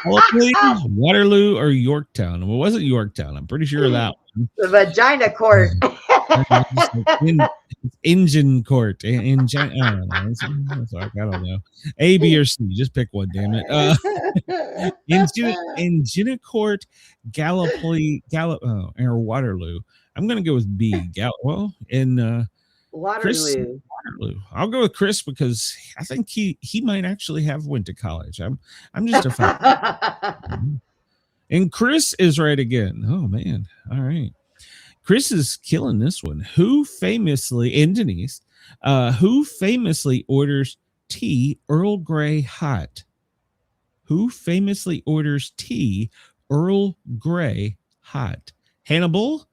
Waterloo or Yorktown? Well, it wasn't Yorktown. I'm pretty sure of that one. The Vagina Court. Engine Court. I don't know. A, B, or C. Just pick one, damn it. Engina Court, Gallipoli, or Waterloo. I'm going to go with B. Waterloo. Waterloo. I'll go with Chris because I think he might actually have went to college. I'm just a fan. And Chris is right again. Oh man. All right. Chris is killing this one. Who famously orders tea Earl Grey hot? Who famously orders tea Earl Grey hot? Hannibal,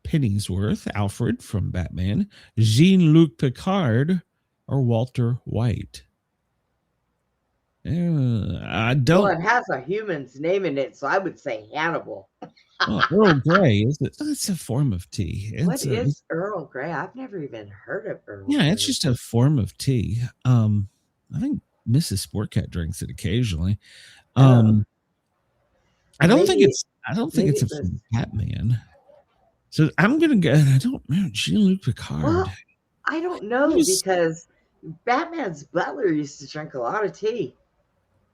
Pennyworth, Alfred from Batman, Jean-Luc Picard, or Walter White? I Well, don't. it has a human's name in it, so I would say Hannibal. Earl Grey is it? It's a form of tea. What is Earl Grey? I've never even heard of Earl Grey. Yeah, it's just a form of tea. I think Mrs. Sportcat drinks it occasionally. I don't think it's a from Batman. So I'm gonna go. I don't know. Jean-Luc Picard. Well, I don't know because Batman's butler used to drink a lot of tea.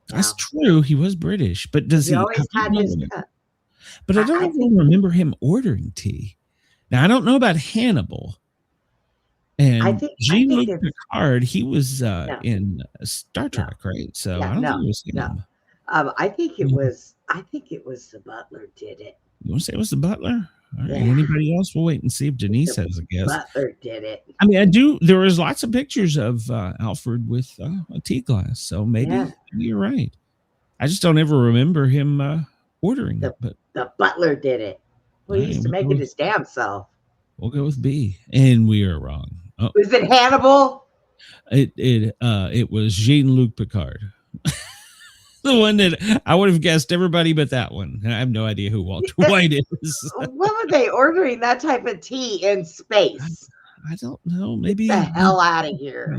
That's true. He was British, but does he always had his cup? But I don't even remember him ordering tea. Now I don't know about Hannibal. And Jean-Luc Picard, he was in Star Trek, right? So I don't think it was him. I think it was the butler did it. You want to say it was the butler? All right. Anybody else? We'll wait and see if Denise has a guess. Butler did it. I mean, I do. There was lots of pictures of Alfred with a tea glass, so maybe you're right. I just don't ever remember him ordering it. But the butler did it. Well, he used to make it his damn self. We'll go with B, and we are wrong. Oh. Was it Hannibal? It was Jean-Luc Picard. The one that I would have guessed everybody but that one. I have no idea who Walter White is. What were they ordering that type of tea in space? I don't know. Maybe get the hell out of here.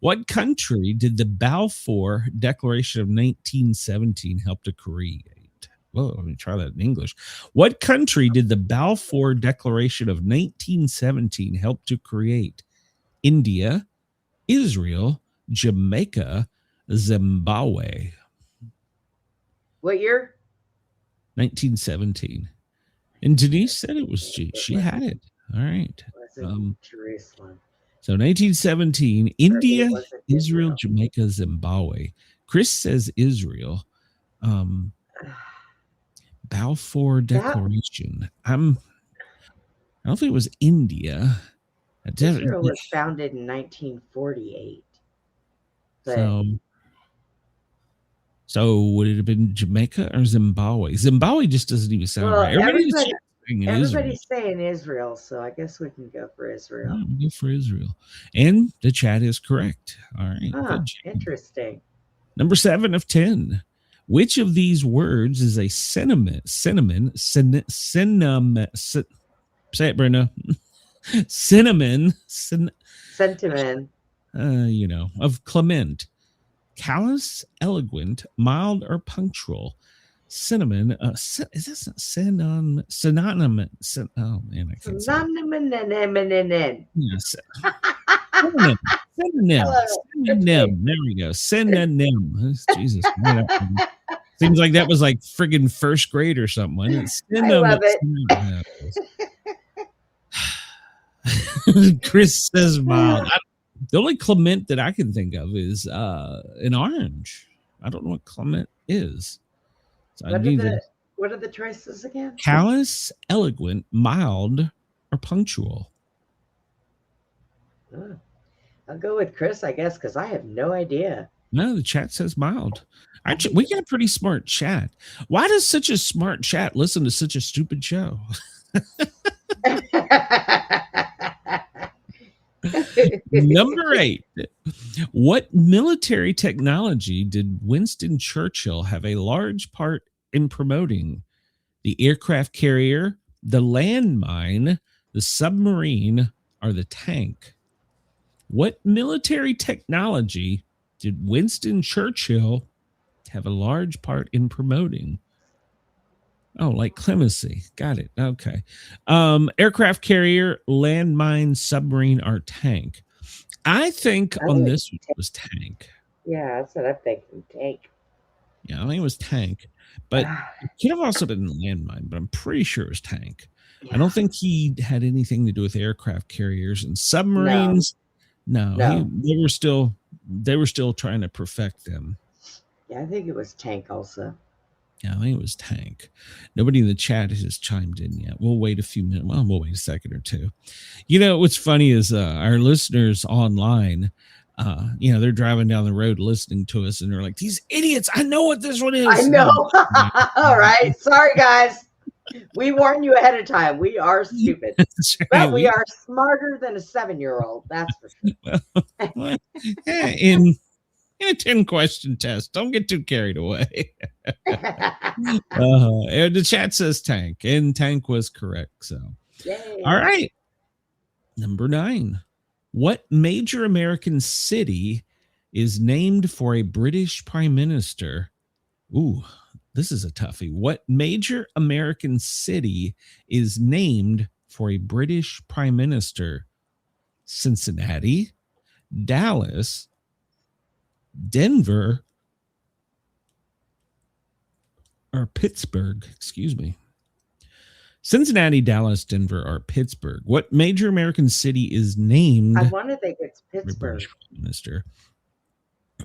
What country did the Balfour Declaration of 1917 help to create? Well, let me try that in English. What country did the Balfour Declaration of 1917 help to create? India, Israel, Jamaica, Zimbabwe. What year? 1917. And Denise said it was she had it. All right. Jerusalem. So 1917, India, Israel, Jamaica, Zimbabwe. Chris says Israel. Balfour Declaration. I don't think it was India. Israel was founded in 1948. So would it have been Jamaica or Zimbabwe? Zimbabwe just doesn't even sound right. Everybody's saying Israel, so I guess we can go for Israel. Go for Israel. And the chat is correct. All right. Interesting. Number 7 of 10. Which of these words is a synonym? Say it, Brenda. Sentiment. Of Clement. Callous, eloquent, mild, or punctual. Cinnamon. Is this synonym? Oh man, I can't say. Yes. Synonym. There we go. Synonym. Jesus. Seems like that was like friggin' first grade or something. Wasn't it? Synonym. I love it. Chris says mild. The only Clement that I can think of is an orange. I don't know what Clement is. So what are the choices again? Callous, eloquent, mild, or punctual. I'll go with Chris, I guess, because I have no idea. No, the chat says mild. We got a pretty smart chat. Why does such a smart chat listen to such a stupid show? Number 8. What military technology did Winston Churchill have a large part in promoting? The aircraft carrier, the landmine, the submarine, or the tank? What military technology did Winston Churchill have a large part in promoting? Oh, like clemency. Got it. Okay. Aircraft carrier, landmine, submarine, or tank. I think on this one was tank. Yeah, that's what I'm thinking. Tank. Yeah, I think it was tank. But it could have also been landmine, but I'm pretty sure it was tank. Yeah. I don't think he had anything to do with aircraft carriers and submarines. No. They were still trying to perfect them. Yeah, I think it was tank also. Yeah, I think it was tank. Nobody in the chat has chimed in yet. We'll wait a few minutes. Well, we'll wait a second or two. What's funny is our listeners online, they're driving down the road listening to us, and they're like, these idiots, I know what this one is. I know. All right. Sorry, guys. We warn you ahead of time. We are stupid. Right. But we are smarter than a 7-year-old. That's for sure. in a 10-question test. Don't get too carried away. And the chat says Tank, and Tank was correct. So, Yay. all right. Number 9. What major American city is named for a British prime minister? Ooh, this is a toughie. What major American city is named for a British prime minister? Cincinnati, Dallas, Denver, or Pittsburgh? Excuse me. Cincinnati, Dallas, Denver, or Pittsburgh. What major American city is named? I want to think it's Pittsburgh. Minister.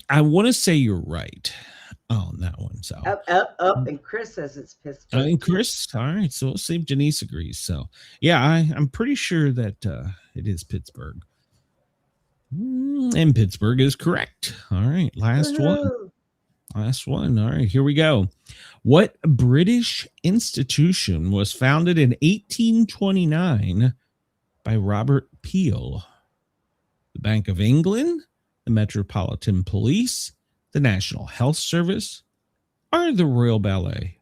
I want to say you're right on that one. So Up, and Chris says it's Pittsburgh. And Chris, all right. So we'll see if Janice agrees. So yeah, I'm pretty sure that it is Pittsburgh. And Pittsburgh is correct. All right, last one. Last one. All right, here we go. What British institution was founded in 1829 by Robert Peel? The Bank of England, the Metropolitan Police, the National Health Service, or the Royal Ballet?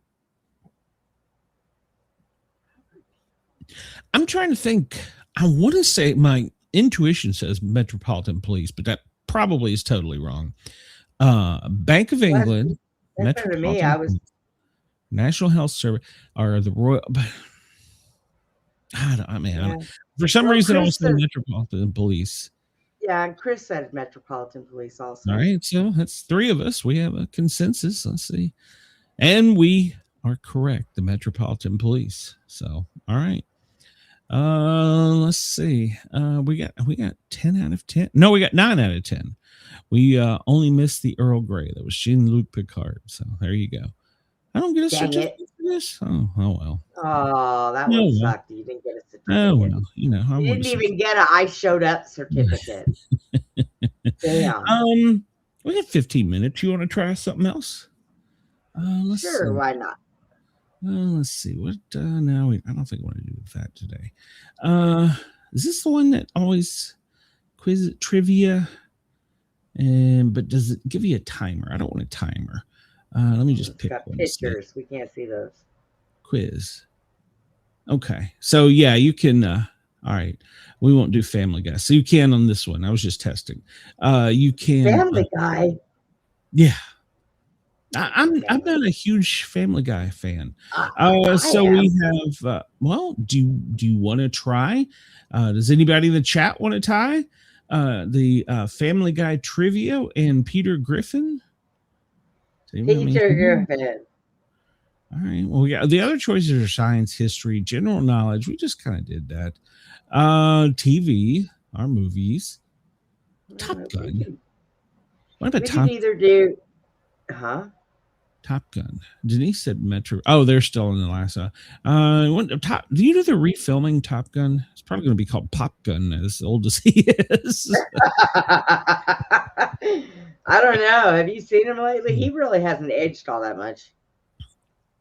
I'm trying to think. I want to say my intuition says Metropolitan Police, but that probably is totally wrong. Bank of England, That's to me. I was National Health Service, or the Royal. I don't, for some reason, I was saying Metropolitan Police. Yeah, and Chris said Metropolitan Police also. All right, so that's 3 of us. We have a consensus. Let's see, and we are correct. The Metropolitan Police. So, all right. Let's see. We got 10 out of 10. No, we got 9 out of 10. We only missed the Earl Grey. That was Jean-Luc Picard. So there you go. I don't get a certificate for this. Oh well. Oh, that one sucked. You didn't get a certificate. Oh well, you know. You didn't even get a I showed up certificate. Damn. We got 15 minutes. You want to try something else? Let's sure, see. Why not? Let's see. What now? I don't think I want to do that today. Is this the one that always quiz trivia? But does it give you a timer? I don't want a timer. Let me just pick one. Pictures. We can't see those. Quiz. Okay. So yeah, you can all right. We won't do Family Guy. So you can on this one. I was just testing. You can Family Guy. Yeah. I'm not a huge Family Guy fan. So we have well, do you want to try? Does anybody in the chat want to tie the Family Guy trivia and Peter Griffin? Peter Griffin. All right. Well, yeah. The other choices are science, history, general knowledge. We just kind of did that. TV, our movies. Top Gun. What about Top? We can either do, Top Gun. Denise said Metro. Oh, they're still in the last. Do you do the refilming Top Gun? It's probably going to be called Pop Gun, as old as he is. I don't know. Have you seen him lately? He really hasn't aged all that much.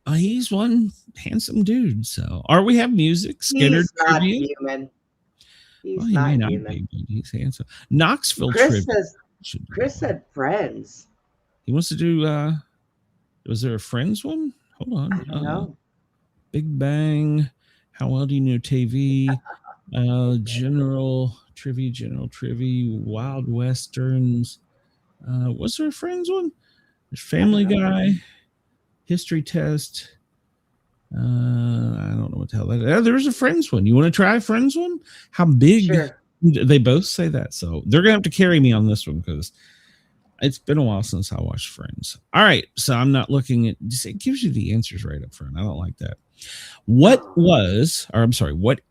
He's one handsome dude. So, or we have music. Skinner. He's not human. He's not human. He's handsome. Knoxville. Chris said Friends. He wants to do. Was there a Friends one? Hold on. I don't know. Big Bang. How well do you know TV? General trivia. Wild Westerns. Was there a Friends one? There's Family Guy. History Test. I don't know what the hell that is. There's a Friends one. You want to try a Friends one? How big? Sure. They both say that. So they're going to have to carry me on this one because it's been a while since I watched Friends. All right. So I'm not looking at, it gives you the answers right up front. I don't like that. What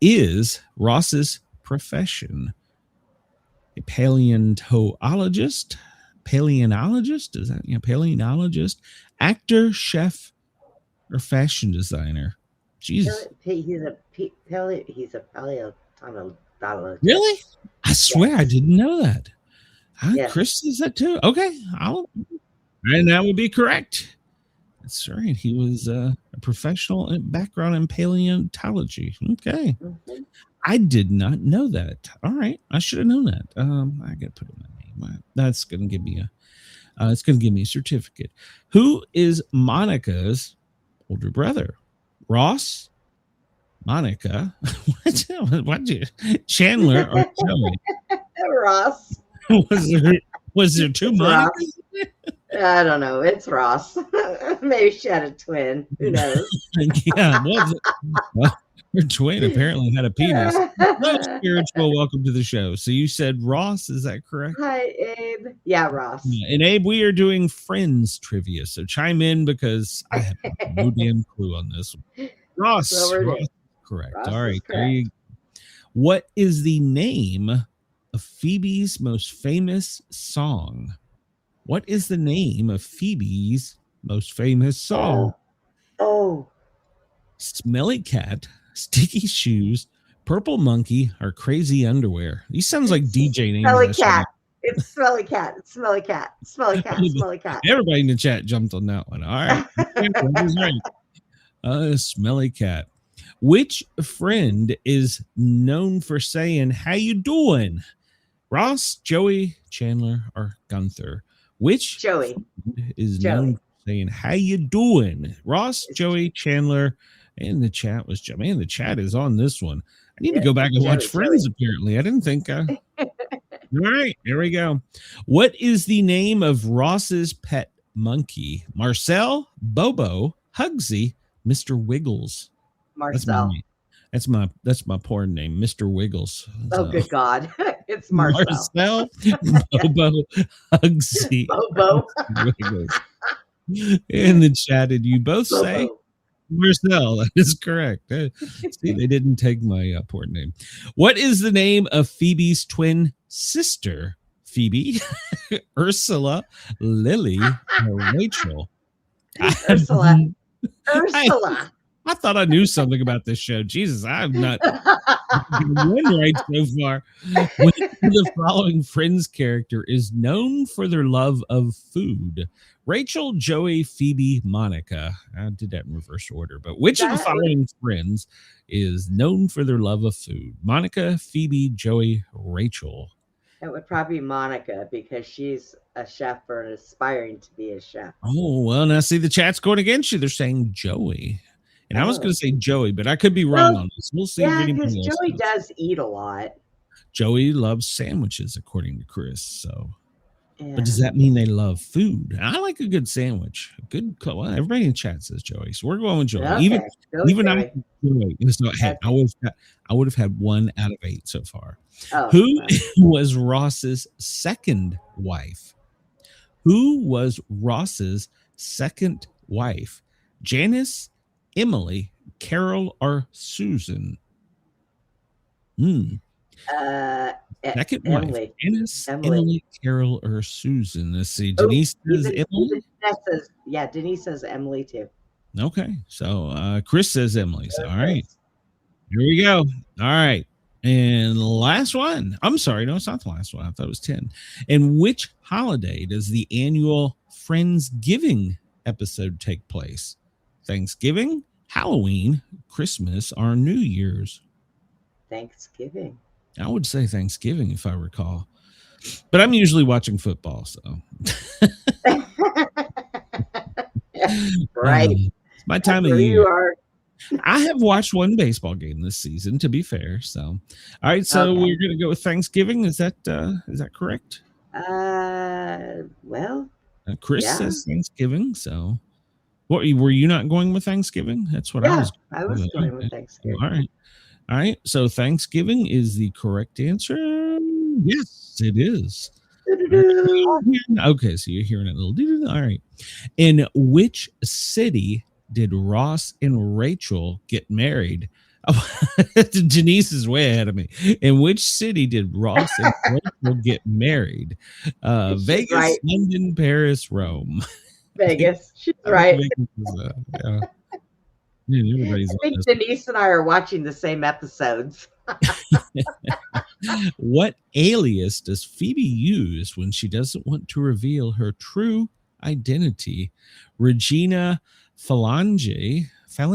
is Ross's profession? A paleontologist? Is that, paleontologist, actor, chef, or fashion designer? Jesus. He's a paleontologist. Really? I swear I didn't know that. Yes. Chris says that too. Okay. And that would be correct. That's right. He was a professional background in paleontology. Okay. Mm-hmm. I did not know that. All right. I should have known that. I got to put in my name. That's going to give me It's going to give me a certificate. Who is Monica's older brother? Ross, Monica, what you, Chandler, or Joey? Ross. Was there two Monicas? I don't know. It's Ross. Maybe she had a twin. Who knows? Yeah, well, her twin apparently had a penis. Hello, Spiritual. Welcome to the show. So you said Ross, is that correct? Hi, Abe. Yeah, Ross. Yeah, and Abe, we are doing Friends trivia. So chime in because I have no damn clue on this one. Ross, correct. Ross all right. correct. There you go. What is the name of Phoebe's most famous song? What is the name of Phoebe's most famous song? Oh. Smelly Cat, Sticky Shoes, Purple Monkey, or Crazy Underwear? He sounds like DJ names. Smelly Cat. It's Smelly Cat. It's Smelly Cat. Smelly Cat. Smelly Cat. Everybody in the chat jumped on that one. All right. That was right. Smelly Cat. Which friend is known for saying, "How you doing?" Ross, Joey, Chandler, or Gunther? Which Joey is known for saying, "How you doing?" Ross, Joey, Chandler, and the chat was, man, the chat is on this one. I need to go back and watch Friends, apparently. I didn't think. All right, here we go. What is the name of Ross's pet monkey? Marcel, Bobo, Hugsy, Mr. Wiggles. Marcel. That's my porn name, Mr. Wiggles. Oh, good God. It's Marcel. Bobo, Hugsy, Bobo. Wiggles. In the chat, did you both say Marcel? That is correct. See, they didn't take my porn name. What is the name of Phoebe's twin sister? Phoebe, Ursula, Lily, or Rachel? Ursula. I thought I knew something about this show. Jesus, I'm not one right so far. Which of the following Friends character is known for their love of food? Rachel, Joey, Phoebe, Monica. I did that in reverse order. But which of the following Friends is known for their love of food? Monica, Phoebe, Joey, Rachel. It would probably be Monica because she's a chef or aspiring to be a chef. Oh, well, now see the chat's going against you. They're saying Joey. And I was going to say Joey, but I could be wrong on this. We'll see. Yeah, because Joey does eat a lot. Joey loves sandwiches, according to Chris. So, yeah. But does that mean they love food? I like a good sandwich. Well, everybody in chat says Joey, so we're going with Joey. Okay. Even I, Joey. So, hey, I would have had 1 out of 8 so far. Oh, Who was Ross's second wife? Who was Ross's second wife? Janice, Emily, Carol, or Susan? Second wife. Janice, Emily, Carol, or Susan? Let's see. Denise says Emily. Denise says Emily too. Okay. So Chris says Emily. So all right. Here we go. All right. And the last one. I'm sorry. No, it's not the last one. I thought it was 10. And which holiday does the annual Friendsgiving episode take place? Thanksgiving, Halloween, Christmas, or New Year's? Thanksgiving. I would say Thanksgiving if I recall. But I'm usually watching football, so. Right. It's my time of year. You are. I have watched 1 baseball game this season, to be fair. So, all right. So we're going to go with Thanksgiving. Is that correct? Well. Chris says Thanksgiving. So, what were you not going with Thanksgiving? That's what I was. I was going with Thanksgiving. All right. So Thanksgiving is the correct answer. Yes, it is. Okay, so you're hearing it a little. All right. In which city did Ross and Rachel get married? Denise is way ahead of me. In which city did Ross and Rachel get married? Vegas, London, Paris, Rome. Vegas. She's right. Yeah. I think Denise and I are watching the same episodes. What alias does Phoebe use when she doesn't want to reveal her true identity? Regina Phalange? I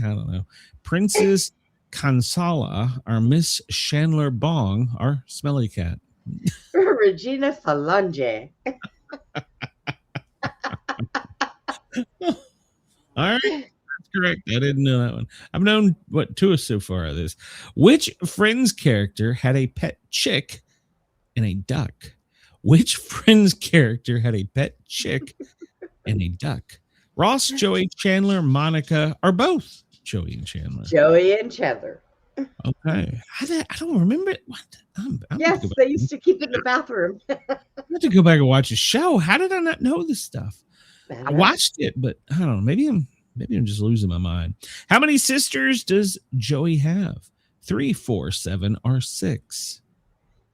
don't know. Princess Kansala, or Miss Chandler Bong, or Smelly Cat? Regina Phalange. All right. That's correct. I didn't know that one. I've known two so far of this. Which Friends character had a pet chick and a duck? Which Friends character had a pet chick and a duck? Ross, Joey, Chandler, Monica, or both Joey and Chandler? Joey and Chandler. Okay. I don't remember it. What? I'm Yes, they used to keep in the bathroom. I have to go back and watch the show. How did I not know this stuff? I watched it, but I don't know. Maybe I'm just losing my mind. How many sisters does Joey have? 3, 4, 7, or 6?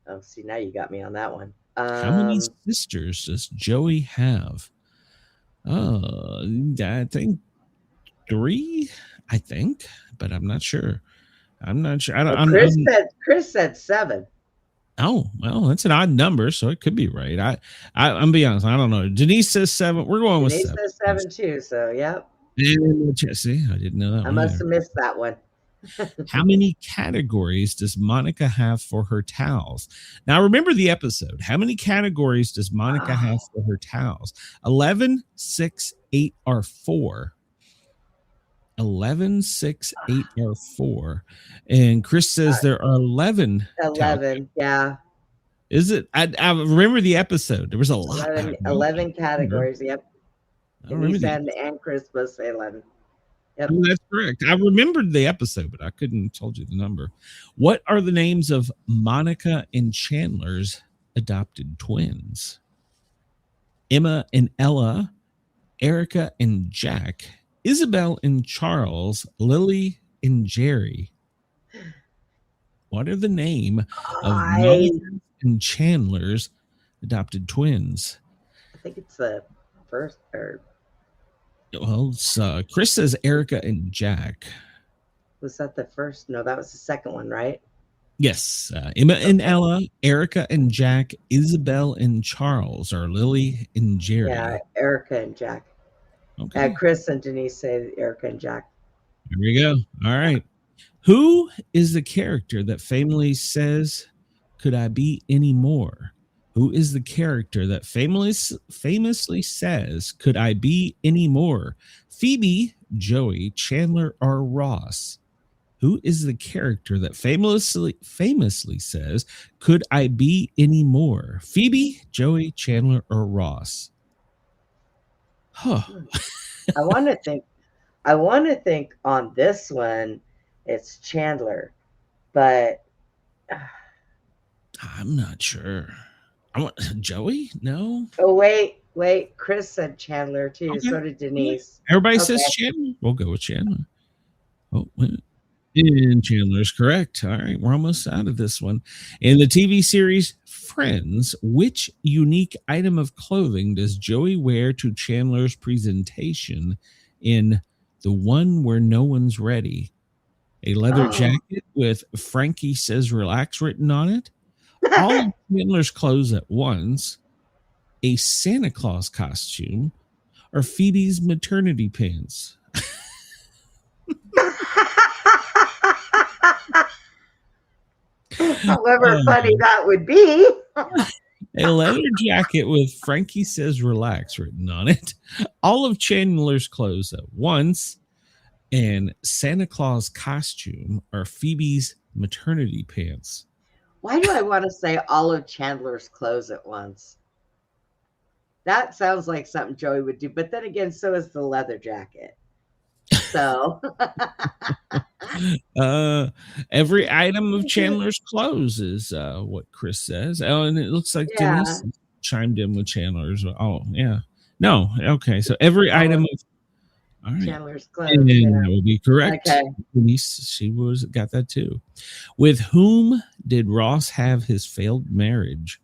Oh, see, now you got me on that one. How many sisters does Joey have? I think 3. I think, but I'm not sure. I'm not sure. Chris said 7. Oh, well, that's an odd number, so it could be right. I'm being honest. I don't know. Denise says 7. We're going with 7. Denise says 7 too. So, yep. See, I didn't know that. I must have missed that one. How many categories does Monica have for her towels? Now, remember the episode. How many categories does Monica have for her towels? 11, 6, 8, or 4? 11, 6, 8, or 4. And Chris says there are 11. 11, yeah. Is it? I remember the episode. There was a lot. 11 categories, yep. And Chris both say 11. Yep. Oh, that's correct. I remembered the episode, but I couldn't told you the number. What are the names of Monica and Chandler's adopted twins? Emma and Ella, Erica and Jack, Isabel and Charles, Lily and Jerry. What are the name of Monica and Chandler's adopted twins? I think it's the first or well, Chris says Erica and Jack. Was that the first? No, that was the second one, right? Yes. Emma and Ella, Erica and Jack, Isabel and Charles, or Lily and Jerry. Yeah, Erica and Jack. Okay. Chris and Denise say Erica and Jack. Here we go. All right. Who is the character that famously says, "Could I be any more"? Who is the character that famously says, "Could I be any more"? Phoebe, Joey, Chandler, or Ross? Who is the character that famously says, "Could I be any more"? Phoebe, Joey, Chandler, or Ross? Huh. I want to think on this one, it's Chandler, but I'm not sure. I want Joey. No. Oh wait. Chris said Chandler too. Okay. So did Denise. Everybody says Chandler. We'll go with Chandler. Oh, and Chandler's correct. All right, we're almost out of this one. In the TV series Friends, which unique item of clothing does Joey wear to Chandler's presentation in The One Where No One's Ready? A leather jacket with "Frankie Says Relax" written on it. All of Chandler's clothes at once, a Santa Claus costume, or Phoebe's maternity pants. However funny that would be. A leather jacket with "Frankie Says Relax" written on it. All of Chandler's clothes at once, and Santa Claus costume, or Phoebe's maternity pants. Why do I want to say all of Chandler's clothes at once? That sounds like something Joey would do. But then again, so is the leather jacket. So every item of Chandler's clothes is what Chris says. Oh, and it looks like Denise chimed in with Chandler's. Oh, yeah. No. Okay. So every item of Chandler's clothes. And that would be correct. Okay. Denise, she got that too. With whom did Ross have his failed marriage?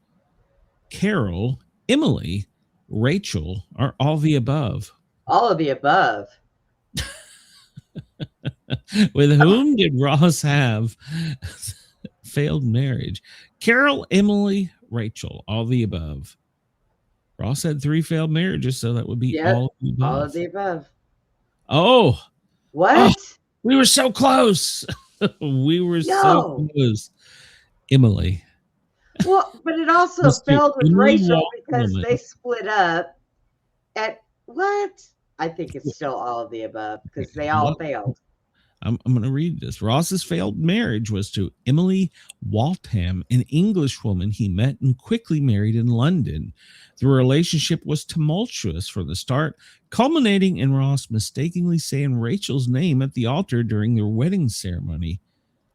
Carol, Emily, Rachel, or all the above? All of the above. With whom did Ross have failed marriage? Carol, Emily, Rachel, all the above. Ross had 3 failed marriages, so that would be all of the above. All of the above. Oh, what? Oh, we were so close. We were so close. Emily. Well, but it also failed with Rachel because they split up. At what? I think it's still all of the above because they all failed. I'm going to read this. Ross's failed marriage was to Emily Waltham, an Englishwoman he met and quickly married in London. The relationship was tumultuous from the start, culminating in Ross mistakenly saying Rachel's name at the altar during their wedding ceremony.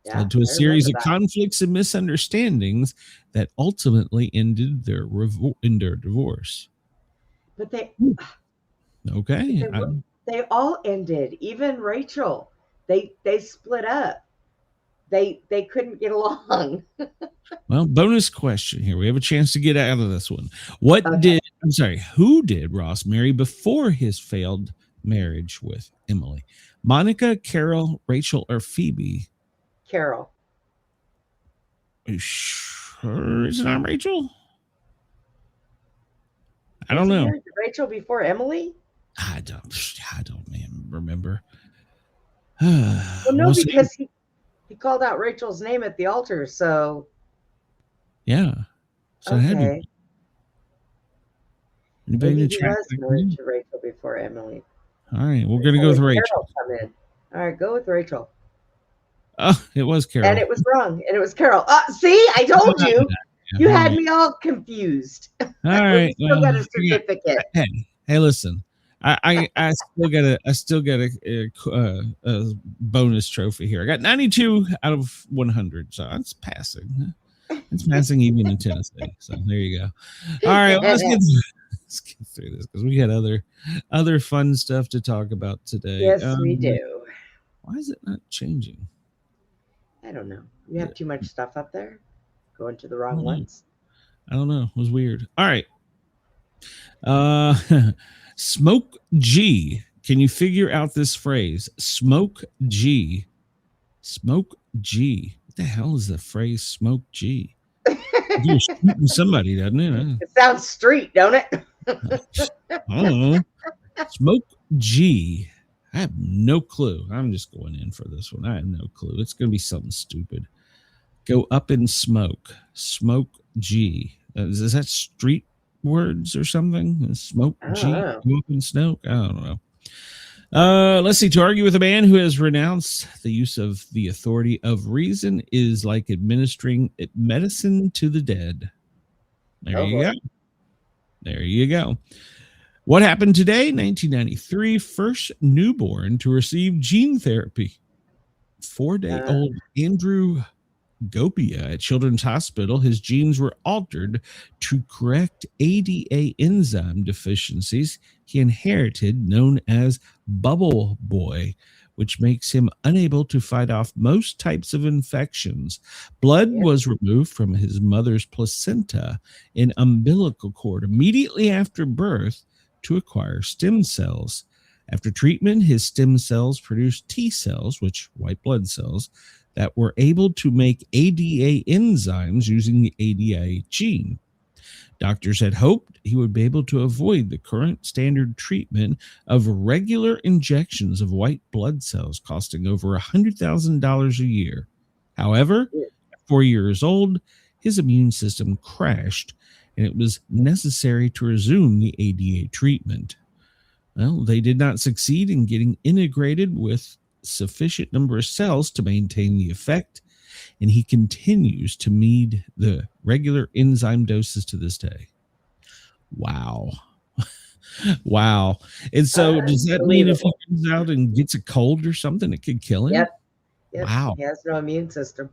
Yeah, Led to a I series of remember that. conflicts and misunderstandings that ultimately ended their divorce. But Okay. they all ended. Even Rachel. They split up. They couldn't get along. Well, bonus question here. We have a chance to get out of this one. Who did Ross marry before his failed marriage with Emily? Monica, Carol, Rachel, or Phoebe? Carol. Are you sure it's not Rachel? I don't know. Rachel before Emily? I don't remember. Well, no, because he called out Rachel's name at the altar, so yeah. So okay. Anybody Maybe in the he chat? was married to Rachel before Emily. All right, we're gonna go with Rachel. Carol come in. All right, go with Rachel. Oh, it was Carol. And it was wrong. And it was Carol. See, I told you. You had me all confused. All right. We still got a certificate. Hey, listen. I still got a bonus trophy here. I got 92 out of 100, so that's passing. It's passing even in Tennessee. So there you go. All right, let's get through this because we got other fun stuff to talk about today. Yes, we do. Why is it not changing? I don't know. You have too much stuff up there. Going to the wrong ones. I don't know. It was weird. All right. Smoke G. Can you figure out this phrase? Smoke G. Smoke G. What the hell is the phrase smoke G? You're shooting somebody, doesn't it? It sounds street, don't it? I don't know. Smoke G. I have no clue. I'm just going in for this one. I have no clue. It's going to be something stupid. Go up in smoke. Smoke G. Is that street words or something? Smoke G. Go up in smoke. I don't know. Let's see. To argue with a man who has renounced the use of the authority of reason is like administering medicine to the dead. There you go. There you go. What happened today? 1993, first newborn to receive gene therapy. 4-day-old Andrew Gopia at Children's Hospital. His genes were altered to correct ADA enzyme deficiencies he inherited, known as Bubble Boy, which makes him unable to fight off most types of infections. Blood was removed from his mother's placenta and umbilical cord immediately after birth to acquire stem cells. After treatment, his stem cells produced T cells, which white blood cells, that were able to make ADA enzymes using the ADA gene. Doctors had hoped he would be able to avoid the current standard treatment of regular injections of white blood cells costing over $100,000 a year. However, at 4 years old, his immune system crashed, and it was necessary to resume the ADA treatment. Well, they did not succeed in getting integrated with sufficient number of cells to maintain the effect, and he continues to need the regular enzyme doses to this day. Wow. Wow. And so does that mean if he comes out and gets a cold or something, it could kill him? Yep. Wow. He has no immune system.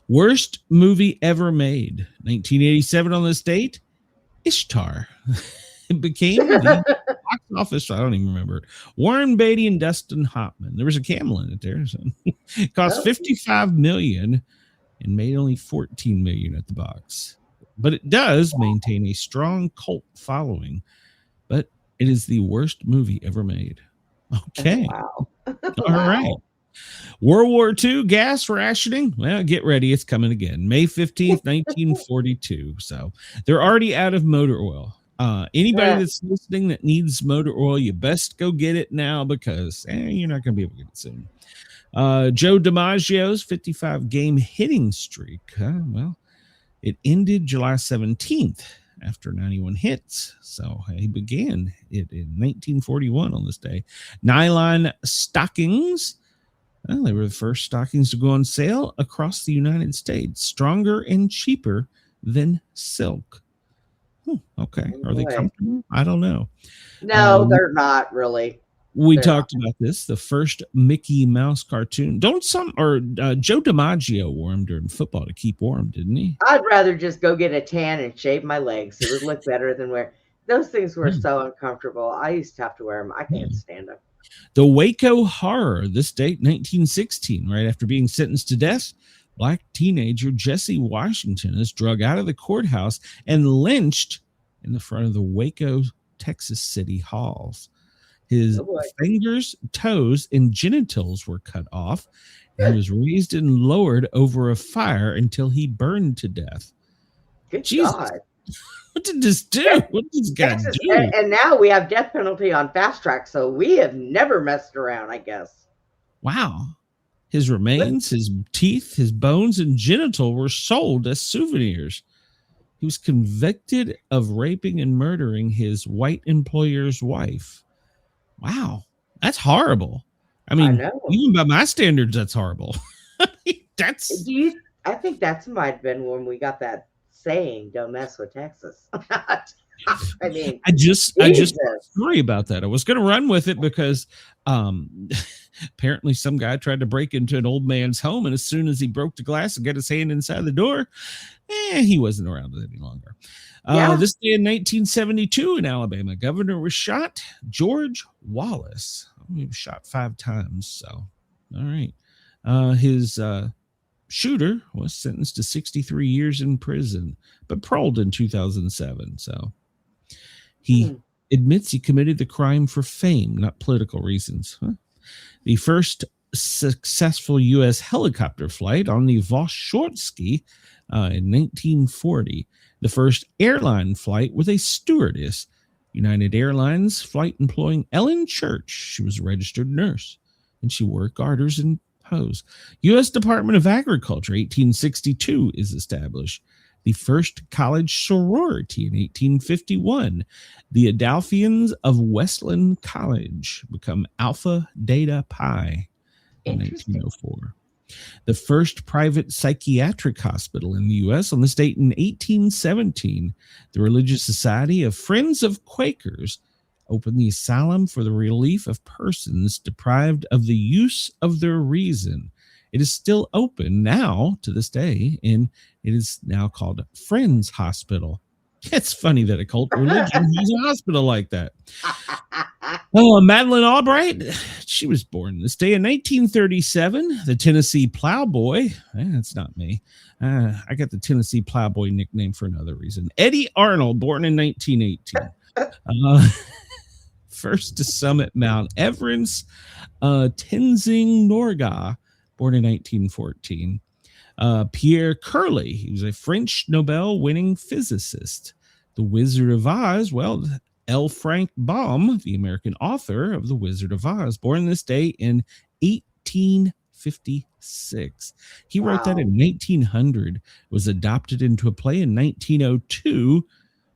Worst movie ever made. 1987 on this date, Ishtar. It became the box office. I don't even remember it. Warren Beatty and Dustin Hoffman. There was a camel in it there. So it cost $55 million and made only $14 million at the box. But it does maintain a strong cult following. But it is the worst movie ever made. Okay. Wow. All right. World War II gas rationing. Well, get ready. It's coming again. May 15th, 1942. So they're already out of motor oil. Anybody that's listening that needs motor oil, you best go get it now because you're not going to be able to get it soon. Joe DiMaggio's 55-game hitting streak. Well, it ended July 17th after 91 hits. So he began it in 1941 on this day. Nylon stockings. Well, they were the first stockings to go on sale across the United States. Stronger and cheaper than silk. Okay. Are they comfortable? I don't know. No, they're not really. We talked about this. The first Mickey Mouse cartoon. Joe DiMaggio wore them during football to keep warm, didn't he? I'd rather just go get a tan and shave my legs. It would look better than wear. Those things were so uncomfortable. I used to have to wear them. I can't stand them. The Waco Horror. This date, 1916, right after being sentenced to death, Black teenager Jesse Washington is drug out of the courthouse and lynched in the front of the Waco, Texas City Halls. His fingers, toes, and genitals were cut off. And he was raised and lowered over a fire until he burned to death. Good Jesus. God. What did this do? What did this guy do? And now we have death penalty on fast track, so we have never messed around, I guess. Wow. His remains, his teeth, his bones, and genital were sold as souvenirs. He was convicted of raping and murdering his white employer's wife. Wow. That's horrible. I mean, even by my standards, that's horrible. I think that might have been when we got that saying, "Don't mess with Texas." I mean, I just worry about that. I was going to run with it because apparently some guy tried to break into an old man's home, and as soon as he broke the glass and got his hand inside the door, he wasn't around any longer. This day in 1972 in Alabama, governor was shot. George Wallace. He was shot 5 times. So, all right. His shooter was sentenced to 63 years in prison, but paroled in 2007. So he admits he committed the crime for fame, not political reasons. The first successful U.S. helicopter flight on the Voshortsky in 1940. The first airline flight with a stewardess. United Airlines flight employing Ellen Church. She was a registered nurse, and she wore garters and hose. U.S. Department of Agriculture, 1862, is established. The first college sorority in 1851. The Adolphians of Westland College become Alpha Beta Pi in 1904. The first private psychiatric hospital in the U.S. on this date in 1817. The Religious Society of Friends of Quakers opened the asylum for the relief of persons deprived of the use of their reason. It is still open now to this day, and it is now called Friends Hospital. It's funny that a cult religion has a hospital like that. Madeleine Albright, she was born this day in 1937. The Tennessee Plowboy, that's not me. I got the Tennessee Plowboy nickname for another reason. Eddie Arnold, born in 1918. First to summit Mount Everest, Tenzing Norgay, born in 1914. Pierre Curly, he was a French Nobel-winning physicist. The Wizard of Oz, well, L. Frank Baum, the American author of The Wizard of Oz, born this day in 1856. He wrote that in 1900, was adopted into a play in 1902,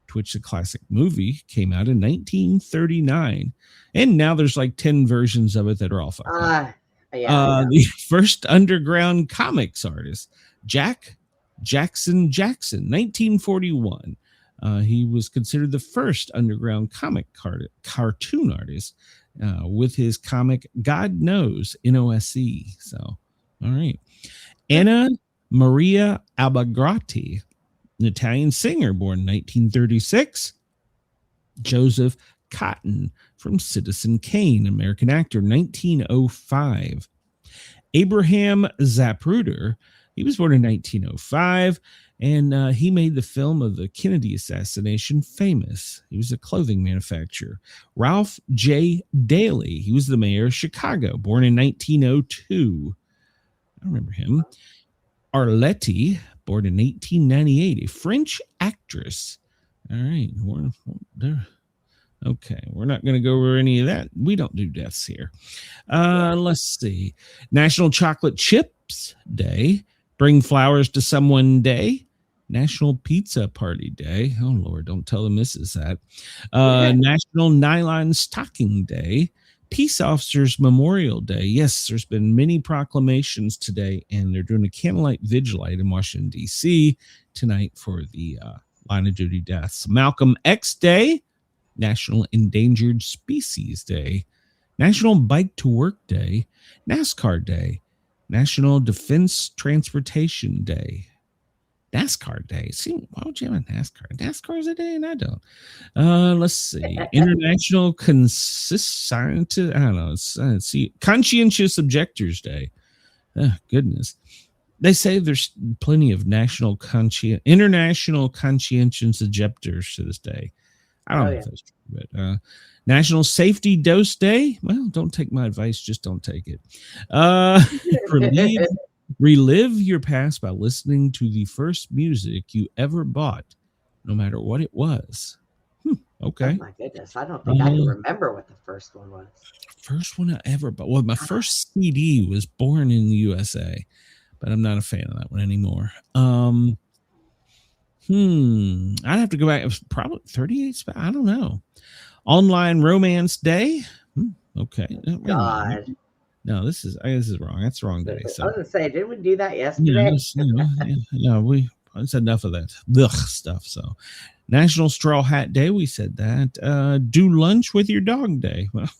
to which the classic movie came out in 1939. And now there's like 10 versions of it that are all fucked up. The first underground comics artist, Jackson, 1941. He was considered the first underground comic cartoon artist with his comic God Knows, NOSE. So, all right. Anna Maria Albagrati, an Italian singer, born in 1936. Joseph Cotton from Citizen Kane, American actor, 1905. Abraham Zapruder, he was born in 1905, and he made the film of the Kennedy assassination famous. He was a clothing manufacturer. Ralph J. Daley, he was the mayor of Chicago, born in 1902. I remember him. Arletty, born in 1898, a French actress. All right, okay, we're not going to go over any of that. We don't do deaths here. Let's see. National Chocolate Chips Day. Bring Flowers to Someone Day. National Pizza Party Day. Oh, Lord, don't tell the missus that. National Nylon Stocking Day. Peace Officers Memorial Day. Yes, there's been many proclamations today, and they're doing a candlelight vigil in Washington, D.C. tonight for the line of duty deaths. Malcolm X Day. National Endangered Species Day. National Bike to Work Day. NASCAR Day. National Defense Transportation Day. NASCAR Day. See, why would you have a NASCAR? NASCAR is a day, and I don't. Let's see. International Scientist. I don't know. Let's see. Conscientious Objectors Day. Oh, goodness. They say there's plenty of international conscientious objectors to this day. I don't know if that's true, but National Safety Dose Day. Well, don't take my advice. Just don't take it. Relive your past by listening to the first music you ever bought, no matter what it was. Okay. Oh my goodness. I don't think I can remember what the first one was. First one I ever bought. Well, my first CD was Born in the USA, but I'm not a fan of that one anymore. I'd have to go back. It was probably 38. I don't know. Online Romance Day. Okay. God. No, this is wrong. That's the wrong day. So. I was going to say, didn't we do that yesterday? It's enough of that stuff. So, National Straw Hat Day. We said that. Do lunch with your dog day. Well,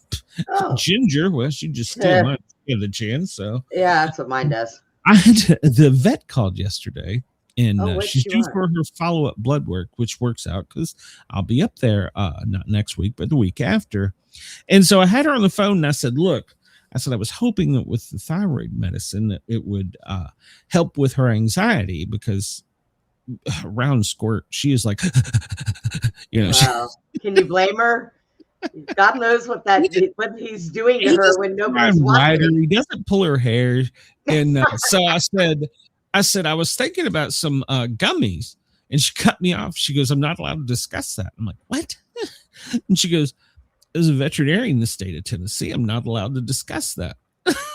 Ginger. Well, she just steal mine give the chance. So yeah, that's what mine does. The vet called yesterday. And she's due for her follow-up blood work, which works out because I'll be up there not next week, but the week after. And so I had her on the phone and I said, look, I was hoping that with the thyroid medicine that it would help with her anxiety because around squirt, she is like, Wow. Can you blame her? God knows what he's doing to her when nobody's watching. He doesn't pull her hair. And so I said, I was thinking about some gummies, and she cut me off. She goes, I'm not allowed to discuss that. I'm like, what? And she goes, as a veterinarian in the state of Tennessee, I'm not allowed to discuss that.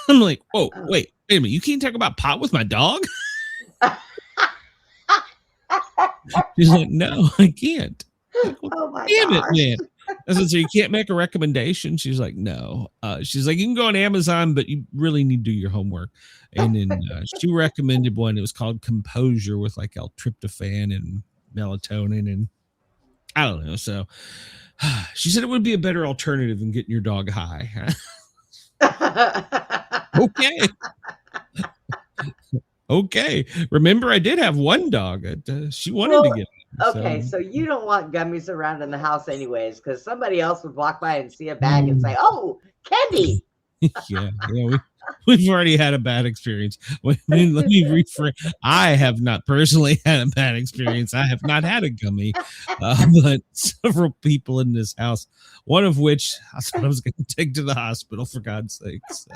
I'm like, whoa, wait a minute. You can't talk about pot with my dog? She's like, no, I can't. Like, oh my damn gosh. it, man. I said, so you can't make a recommendation? She's like, no. She's like, you can go on Amazon, but you really need to do your homework. And then she recommended one. It was called Composure with like L-tryptophan and melatonin. And I don't know. So she said it would be a better alternative than getting your dog high. Okay. Okay. Remember, I did have one dog. She wanted to get it. Okay, so you don't want gummies around in the house anyways, because somebody else would walk by and see a bag and say, oh, candy. Yeah, we've already had a bad experience. Let me rephrase. I have not personally had a bad experience. I have not had a gummy, but several people in this house, one of which I thought I was going to take to the hospital, for God's sake. So.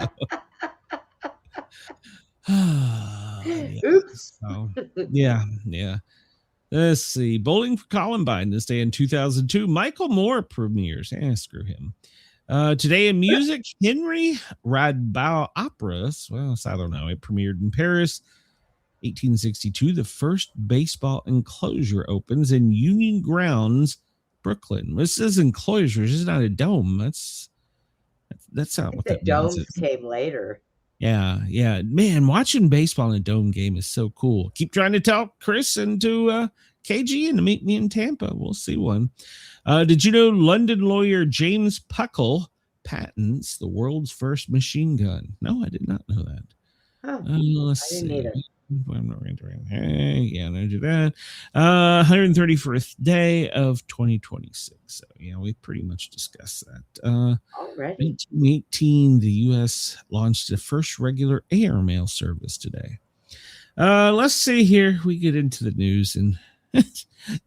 Oops. So, yeah. Let's see. Bowling for Columbine this day in 2002. Michael Moore premieres. Screw him. Today in music, Henry Radbau operas. Well, I don't know. It premiered in Paris, 1862. The first baseball enclosure opens in Union Grounds, Brooklyn. This is enclosure. This is not a dome. That's not what that domes means. Came later. Yeah. Man, watching baseball in a dome game is so cool. Keep trying to talk Chris into KG and to meet me in Tampa. We'll see one. Did you know London lawyer James Puckle patents the world's first machine gun? No, I did not know that. Let's see. Yeah, no, do that. 131st day of 2026. So, yeah, we pretty much discussed that. Already. 1918, the U.S. launched the first regular air mail service today. Let's see here. We get into the news, and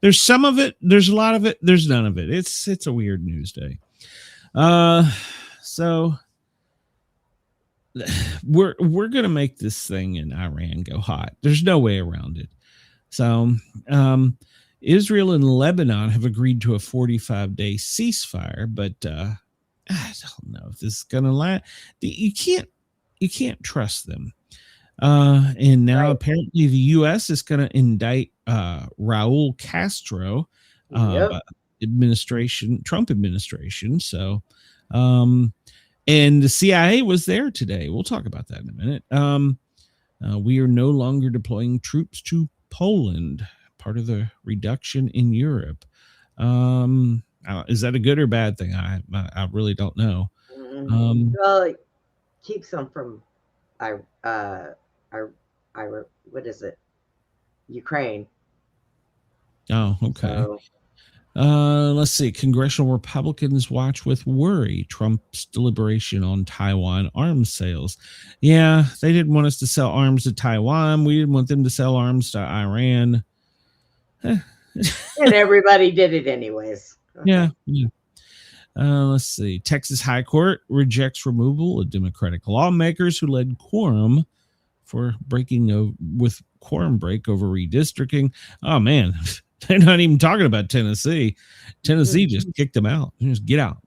there's some of it. There's a lot of it. There's none of it. It's a weird news day. So we're gonna make this thing in Iran go hot. There's no way around it. So Israel and Lebanon have agreed to a 45-day ceasefire, but I don't know if this is gonna last. You can't trust them. And now Right. apparently the U.S. is going to indict Raul Castro, Yep. Trump administration. So, and the CIA was there today. We'll talk about that in a minute. We are no longer deploying troops to Poland, part of the reduction in Europe. Is that a good or bad thing? I really don't know. Well, it keeps them from, what is it? Ukraine. Oh, okay. So, Let's see. Congressional Republicans watch with worry Trump's deliberation on Taiwan arms sales. Yeah, they didn't want us to sell arms to Taiwan. We didn't want them to sell arms to Iran. and everybody did it anyways. Yeah. Let's see. Texas High Court rejects removal of Democratic lawmakers who led quorum for with quorum break over redistricting. Oh man, they're not even talking about Tennessee. Tennessee just kicked them out. Just get out.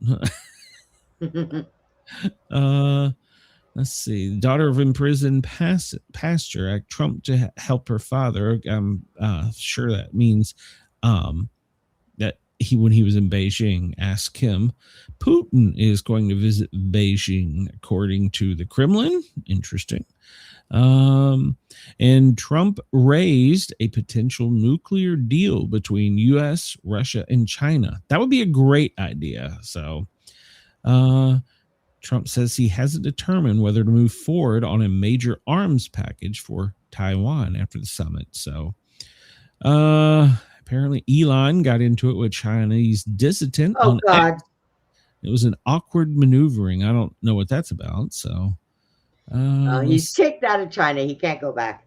Let's see. The daughter of imprisoned pastor asked Trump to help her father. I'm sure that means that when he was in Beijing, asked him. Putin is going to visit Beijing, according to the Kremlin. Interesting. And Trump raised a potential nuclear deal between U.S., Russia, and China. That would be a great idea. So, Trump says he hasn't determined whether to move forward on a major arms package for Taiwan after the summit. So, apparently Elon got into it with Chinese dissident. Oh, God. It was an awkward maneuvering. I don't know what that's about. So, he's kicked out of China. He can't go back.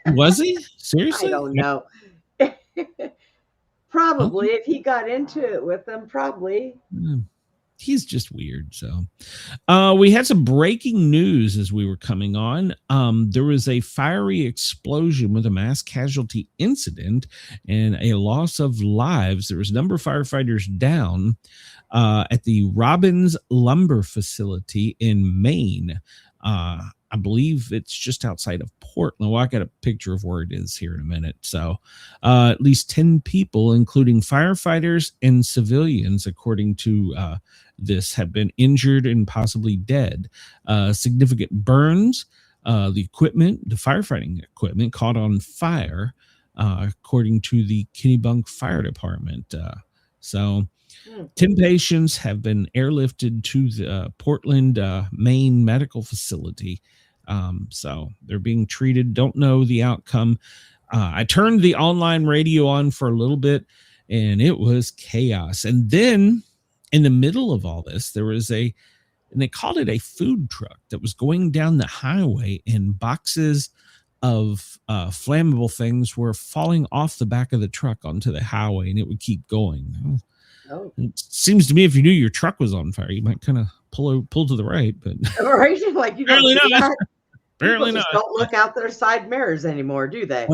Was he? Seriously? I don't know. Probably. If he got into it with them, probably. He's just weird. So we had some breaking news as we were coming on. There was a fiery explosion with a mass casualty incident and a loss of lives. There was a number of firefighters down at the Robbins Lumber Facility in Maine. I believe it's just outside of Portland. Well, I got a picture of where it is here in a minute. So at least 10 people, including firefighters and civilians, according to this, have been injured and possibly dead. Significant burns. The firefighting equipment caught on fire, according to the Kennebunk Fire Department. 10 patients have been airlifted to the Portland, Maine medical facility. So they're being treated. Don't know the outcome. I turned the online radio on for a little bit and it was chaos. And then in the middle of all this, there was and they called it a food truck that was going down the highway, and boxes of flammable things were falling off the back of the truck onto the highway, and it would keep going. Oh. It seems to me if you knew your truck was on fire, you might kind of pull to the right, but Right? Like, you apparently don't do not. that. Apparently People not. just don't look out their side mirrors anymore, do they?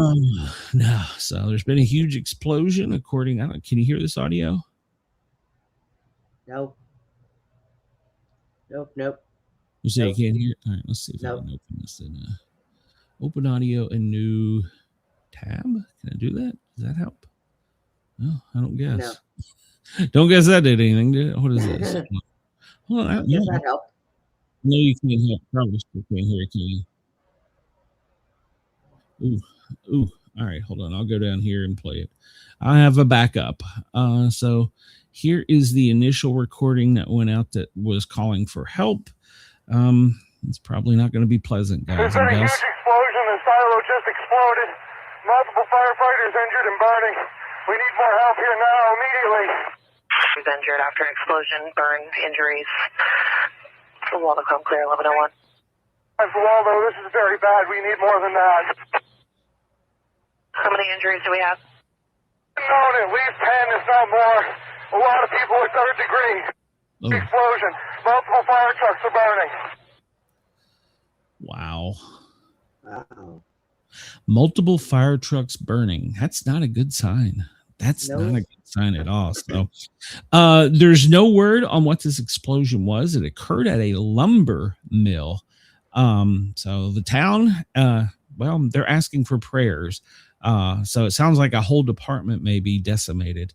No. So there's been a huge explosion. Can you hear this audio? Nope. You say Nope. you can't hear it? All right, let's see if I Nope. can open this in open audio and new tab. Can I do that? Does that help? No, I don't guess. No. Don't guess that did anything, did it? What is this? Hold on, Does that help? No, you can't hear. Probably still can't hear it, can you? Ooh. All right, hold on. I'll go down here and play it. I have a backup. So here is the initial recording that went out that was calling for help. It's probably not going to be pleasant, guys. There's been a huge explosion. The silo just exploded. Multiple firefighters injured and burning. We need more help here now, immediately. Who's injured after an explosion, burn, injuries. Waldo, come clear, 1101. Waldo, this is very bad. We need more than that. How many injuries do we have? Known at least 10, if not more. A lot of people are third degree. Oh. Explosion. Multiple fire trucks are burning. Wow. Wow. Multiple fire trucks burning. That's not a good sign. That's not a good sign at all. So there's no word on what this explosion was. It occurred at a lumber mill. So the town, well, they're asking for prayers. So it sounds like a whole department may be decimated.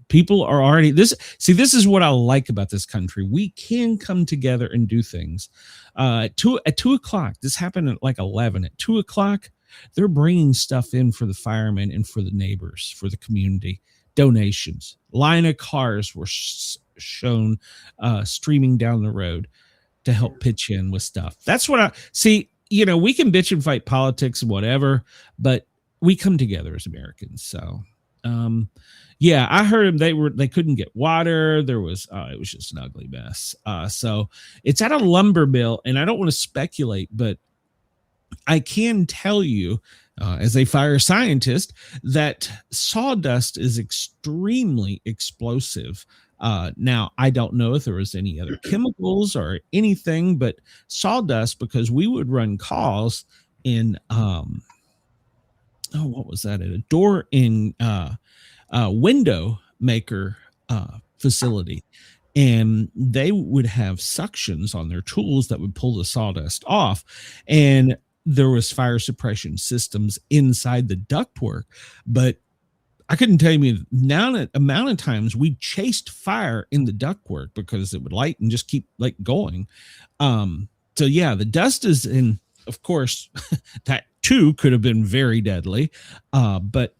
People are already this is what I like about this country. We can come together and do things. At 2:00, this happened at like 11. At 2:00, they're bringing stuff in for the firemen and for the neighbors, for the community. Donations. Line of cars were shown streaming down the road to help pitch in with stuff. That's what I see. You know, we can bitch and fight politics and whatever, but we come together as Americans. So, yeah, I heard them. They couldn't get water. There was, it was just an ugly mess. So it's at a lumber mill, and I don't want to speculate, but I can tell you, as a fire scientist, that sawdust is extremely explosive. Now, I don't know if there was any other chemicals or anything, but sawdust, because we would run calls in, what was that? At a door in window maker facility. And they would have suctions on their tools that would pull the sawdust off. And there was fire suppression systems inside the ductwork, but I couldn't tell you the amount of times we chased fire in the ductwork because it would light and just keep like going. So yeah, the dust is in, of course, that too could have been very deadly. But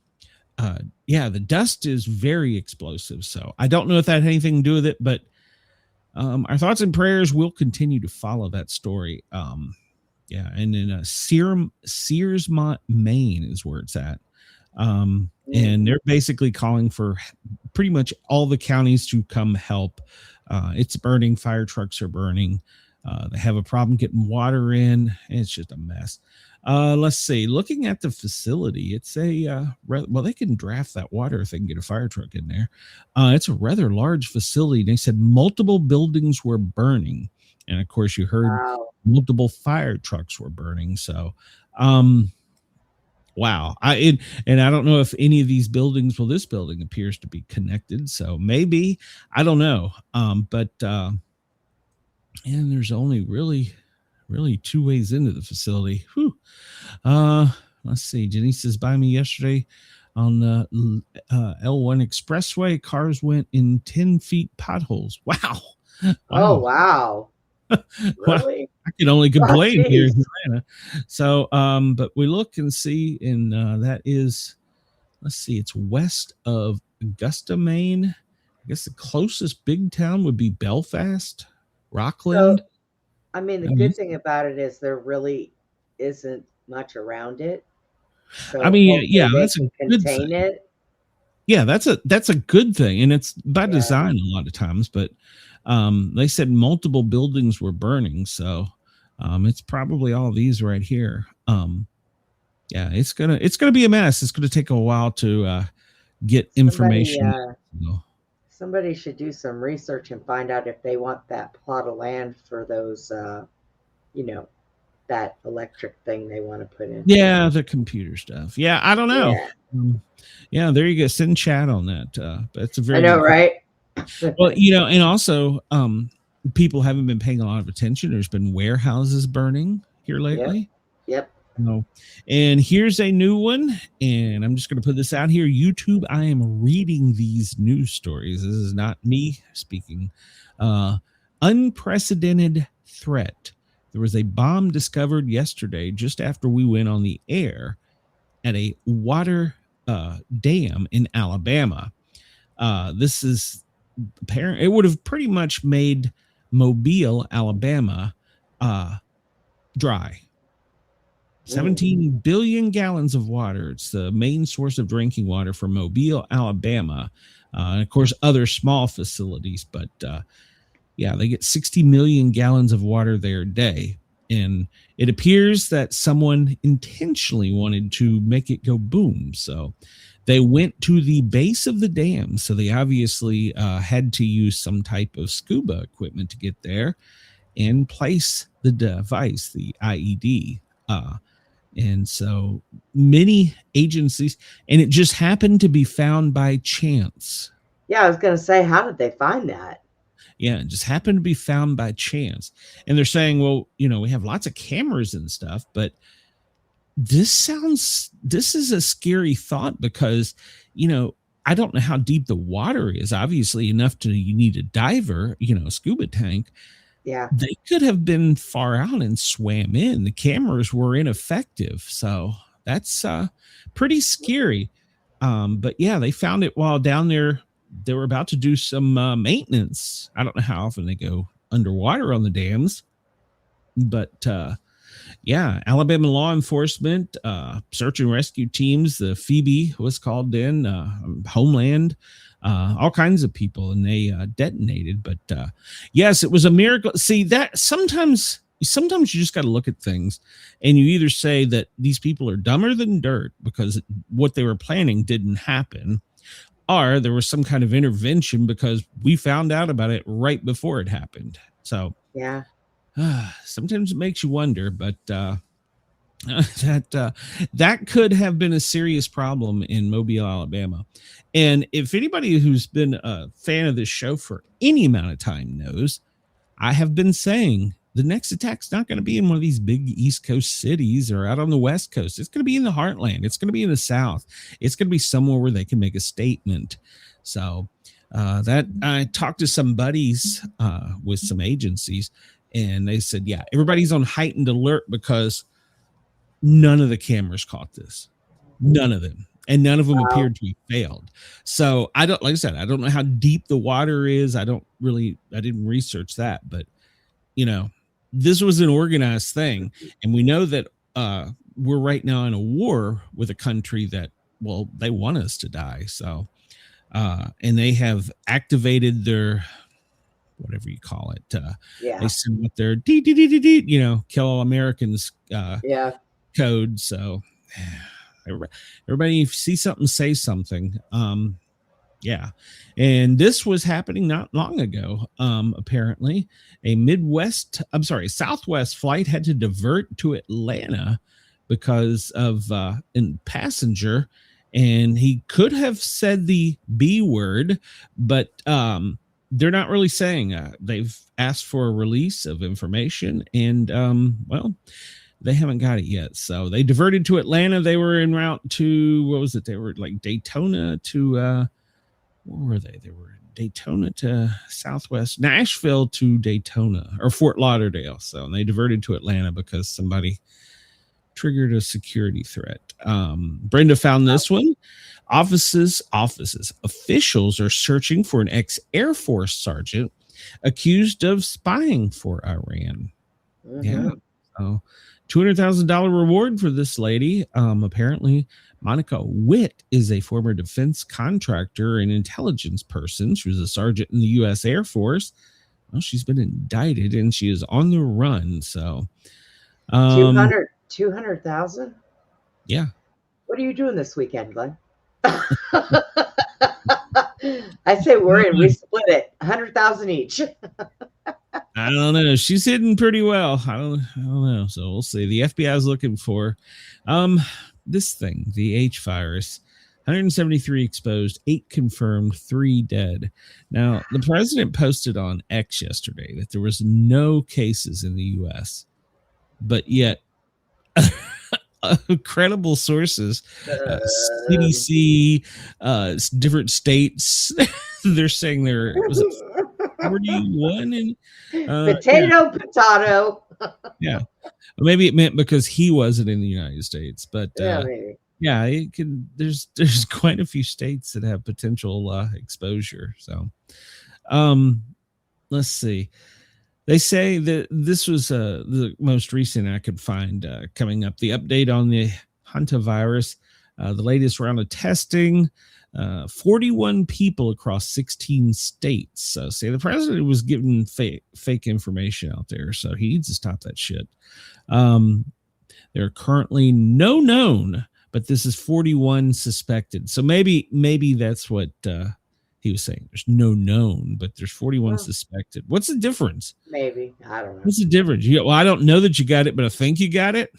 yeah, the dust is very explosive. So I don't know if that had anything to do with it, but our thoughts and prayers will continue to follow that story. Yeah, and in Searsmont, Maine is where it's at. And they're basically calling for pretty much all the counties to come help. It's burning. Fire trucks are burning. They have a problem getting water in. It's just a mess. Let's see. Looking at the facility, it's well, they can draft that water if they can get a fire truck in there. It's a rather large facility. They said multiple buildings were burning. And of course, you heard multiple fire trucks were burning. So, wow. And I don't know if any of these buildings, well, this building appears to be connected. So maybe, I don't know. But and there's only really two ways into the facility. Whew. Let's see. Janice says by me yesterday on the L1 expressway, cars went in 10 feet potholes. Wow. Oh, wow. Really? I can only complain here in Atlanta. So, but we look and see, and that is, let's see, it's west of Augusta, Maine. I guess the closest big town would be Belfast, Rockland. So, I mean, the good thing about it is there really isn't much around it. So I mean, yeah, that's a good thing. It. Yeah, that's a good thing, and it's by design a lot of times. But they said multiple buildings were burning, so it's probably all these right here. Yeah, it's gonna be a mess. It's gonna take a while to get information. Somebody should do some research and find out if they want that plot of land for those, that electric thing they want to put in. Yeah, the computer stuff. Yeah, I don't know. Yeah, there you go. Send chat on that. That's a very. I know, right? Well, and also, people haven't been paying a lot of attention. There's been warehouses burning here lately. Yep. No. And here's a new one, and I'm just going to put this out here. YouTube, I am reading these news stories. This is not me speaking. Unprecedented threat. There was a bomb discovered yesterday just after we went on the air at a water dam in Alabama. This is apparent. It would have pretty much made Mobile, Alabama, dry. 17 billion gallons of water. It's the main source of drinking water for Mobile, Alabama. And of course, other small facilities. But yeah, they get 60 million gallons of water there a day. And it appears that someone intentionally wanted to make it go boom. So they went to the base of the dam. So they obviously had to use some type of scuba equipment to get there and place the device, the IED. And so many agencies, and it just happened to be found by chance. Yeah, I was going to say, how did they find that? Yeah, just happened to be found by chance. And they're saying, well, we have lots of cameras and stuff, but this is a scary thought because, I don't know how deep the water is. Obviously you need a diver, a scuba tank. Yeah. They could have been far out and swam in. The cameras were ineffective. So that's pretty scary. But yeah, they found it while down there. They were about to do some maintenance. I don't know how often they go underwater on the dams, but yeah, Alabama law enforcement, search and rescue teams, the Phoebe was called in, Homeland, all kinds of people, and they detonated. But yes, it was a miracle. See, that sometimes you just got to look at things, and you either say that these people are dumber than dirt because what they were planning didn't happen, or there was some kind of intervention because we found out about it right before it happened. So yeah. Sometimes it makes you wonder, but that could have been a serious problem in Mobile, Alabama. And if anybody who's been a fan of this show for any amount of time knows, I have been saying the next attack's not going to be in one of these big East Coast cities or out on the West Coast. It's going to be in the heartland. It's going to be in the South. It's going to be somewhere where they can make a statement. So that I talked to some buddies with some agencies, and they said, yeah, everybody's on heightened alert because none of the cameras caught this. None of them. And none of them appeared to be failed. So like I said, I don't know how deep the water is. I didn't research that, but this was an organized thing. And we know that we're right now in a war with a country that, well, they want us to die. So, and they have activated their, whatever you call it. They send out their kill all Americans code. So everybody, if you see something, say something. Yeah. And this was happening not long ago. Apparently a Southwest flight had to divert to Atlanta because of a passenger, and he could have said the B word, but they're not really saying. They've asked for a release of information, and they haven't got it yet. So they diverted to Atlanta. They were en route to, what was it? They were like Daytona to, where were they? They were Daytona to Southwest, Nashville to Daytona, or Fort Lauderdale. So they diverted to Atlanta because somebody triggered a security threat. Brenda found this one. Officials are searching for an ex-Air Force sergeant accused of spying for Iran. Mm-hmm. Yeah. So $200,000 reward for this lady. Apparently, Monica Witt is a former defense contractor and intelligence person. She was a sergeant in the U.S. Air Force. Well, she's been indicted and she is on the run. So 200,000. Yeah. What are you doing this weekend, Glenn? I say we're in. We split it, 100,000 each. I don't know. She's hidden pretty well. I don't know. So we'll see. The FBI is looking for this thing, the H virus. 173 exposed, 8 confirmed, 3 dead. Now, the president posted on X yesterday that there was no cases in the U.S., but yet credible sources, CDC, different states, they're saying there was 41 and potato. Yeah, maybe it meant because he wasn't in the United States, but maybe. Yeah, it can. There's quite a few states that have potential exposure. So, let's see. They say that this was the most recent I could find coming up. The update on the hantavirus, the latest round of testing, 41 people across 16 states. So, say the president was giving fake information out there, so he needs to stop that shit. There are currently no known, but this is 41 suspected. So maybe that's what he was saying. There's no known, but there's 41 suspected. What's the difference? Maybe. I don't know. What's the difference? Well, I don't know that you got it, but I think you got it.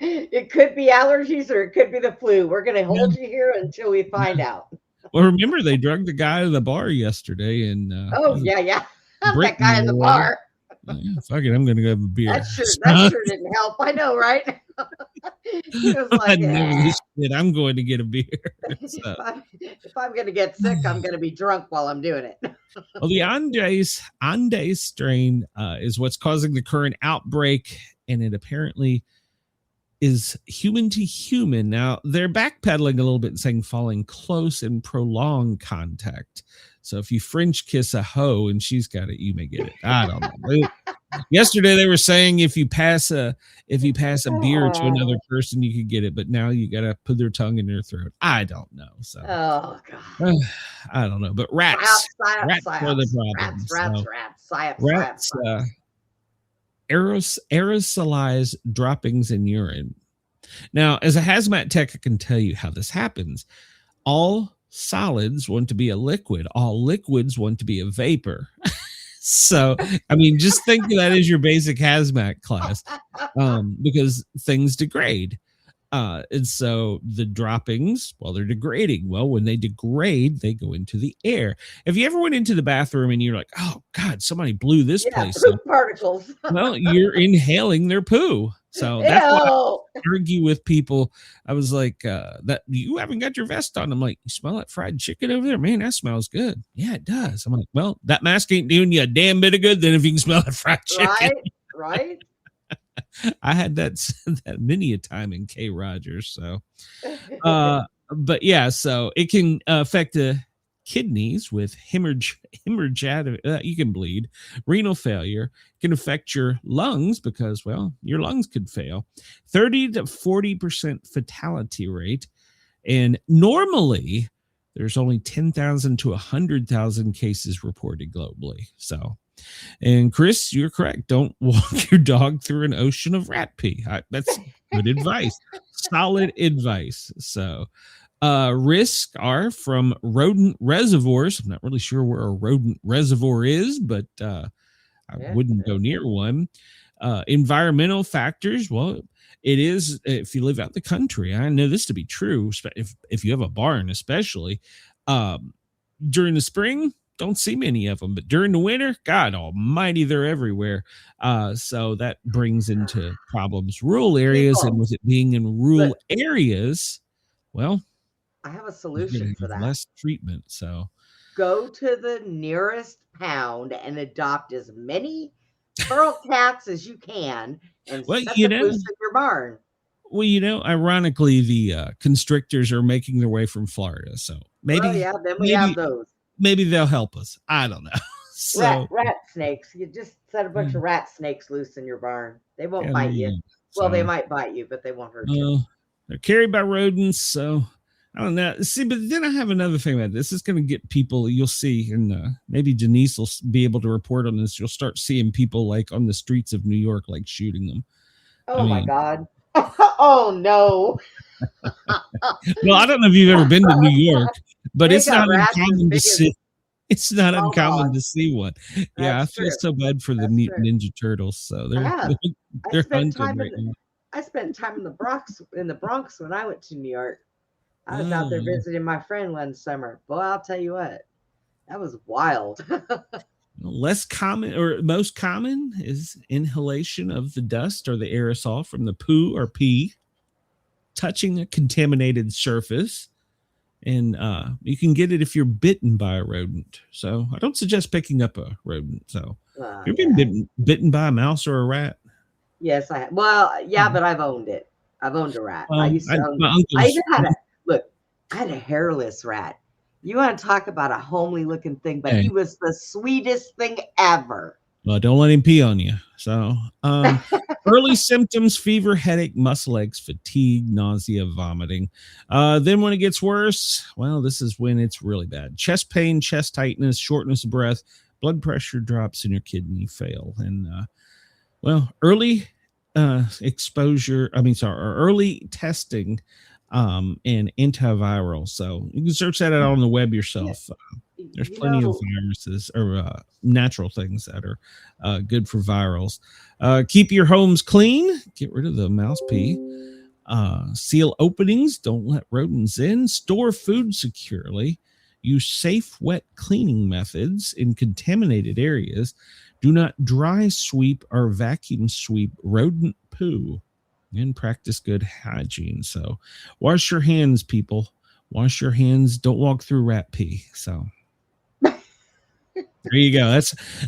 It could be allergies or it could be the flu. We're going to hold you here until we find out. Well, remember they drugged the guy at the bar yesterday, and Oh yeah. That Britain guy in the or bar. yeah, fuck it, I'm gonna go have a beer. That sure didn't help. I know, right? He was I like, never this shit. I'm going to get a beer. So, if I'm gonna get sick, I'm gonna be drunk while I'm doing it. well, the Andes strain is what's causing the current outbreak, and it apparently is human to human. Now they're backpedaling a little bit and saying following close and prolonged contact. So if you French kiss a hoe and she's got it, you may get it. I don't know. Yesterday they were saying if you pass a beer to another person, you could get it, but now you got to put their tongue in their throat. I don't know. So Oh God. I don't know. But rats are the problem. Rats. Aerosolized droppings in urine. Now, as a hazmat tech, I can tell you how this happens. All solids want to be a liquid. All liquids want to be a vapor. So, I mean, just think of that as your basic hazmat class, because things degrade. And so the droppings, well, they're degrading. Well, when they degrade, they go into the air. If you ever went into the bathroom and you're like, oh God, somebody blew this place poop up. particles. Well, you're inhaling their poo. So that's why I argue with people. I was like, that you haven't got your vest on. I'm like, you smell that fried chicken over there? Man, that smells good. Yeah, it does. I'm like, well, that mask ain't doing you a damn bit of good then if you can smell that fried chicken. Right. I had that many a time in K. Rogers. So, but yeah, so it can affect the kidneys with hemorrhage. You can bleed. Renal failure can affect your lungs because, well, your lungs could fail. 30 to 40% fatality rate, and normally there's only 10,000 to 100,000 cases reported globally. So. And Chris, you're correct. Don't walk your dog through an ocean of rat pee. That's good advice. Solid advice. So, risks are from rodent reservoirs. I'm not really sure where a rodent reservoir is, but I wouldn't go near one. Environmental factors. Well, it is if you live out the country. I know this to be true. If you have a barn, especially during the spring. Don't see many of them, but during the winter, God almighty, they're everywhere. So that brings into problems rural areas, and with it being in rural areas, well, I have a solution for that. Less treatment. So go to the nearest pound and adopt as many feral cats as you can and set them loose in your barn. Well, ironically, the constrictors are making their way from Florida. So maybe, then we have those. Maybe they'll help us. I don't know. So, rat snakes. You just set a bunch of rat snakes loose in your barn. They won't bite you. Well, they might bite you, but they won't hurt you. They're carried by rodents, so I don't know. See, but then I have another thing about this. It's going to get people. You'll see, and maybe Denise will be able to report on this. You'll start seeing people like on the streets of New York, like shooting them. Oh my God. Oh no. Well, I don't know if you've ever been to New York, but it's not uncommon to see. It's not uncommon to see one. Yeah, I feel so bad for the Ninja Turtles. So they're hunted right now. I spent time in the Bronx when I went to New York. I was out there visiting my friend one summer. Boy, I'll tell you what, that was wild. Less common or most common is inhalation of the dust or the aerosol from the poo or pee, touching a contaminated surface, and you can get it if you're bitten by a rodent. So I don't suggest picking up a rodent. So you've been bitten by a mouse or a rat? Yes, I have. Well, yeah, but I've owned it. I've owned a rat. I used to own I even had I had a hairless rat. You want to talk about a homely looking thing, but he was the sweetest thing ever. Well, don't let him pee on you. So early symptoms: fever, headache, muscle aches, fatigue, nausea, vomiting. Then when it gets worse, well, this is when it's really bad. Chest pain, chest tightness, shortness of breath, blood pressure drops, and your kidney fail. And early early testing and antiviral. So you can search that out on the web yourself. There's plenty of viruses or natural things that are good for virals. Keep your homes clean. Get rid of the mouse pee. Seal openings. Don't let rodents in. Store food securely. Use safe wet cleaning methods in contaminated areas. Do not dry sweep or vacuum sweep rodent poo, and practice good hygiene. So wash your hands, people. Wash your hands. Don't walk through rat pee. So there you go.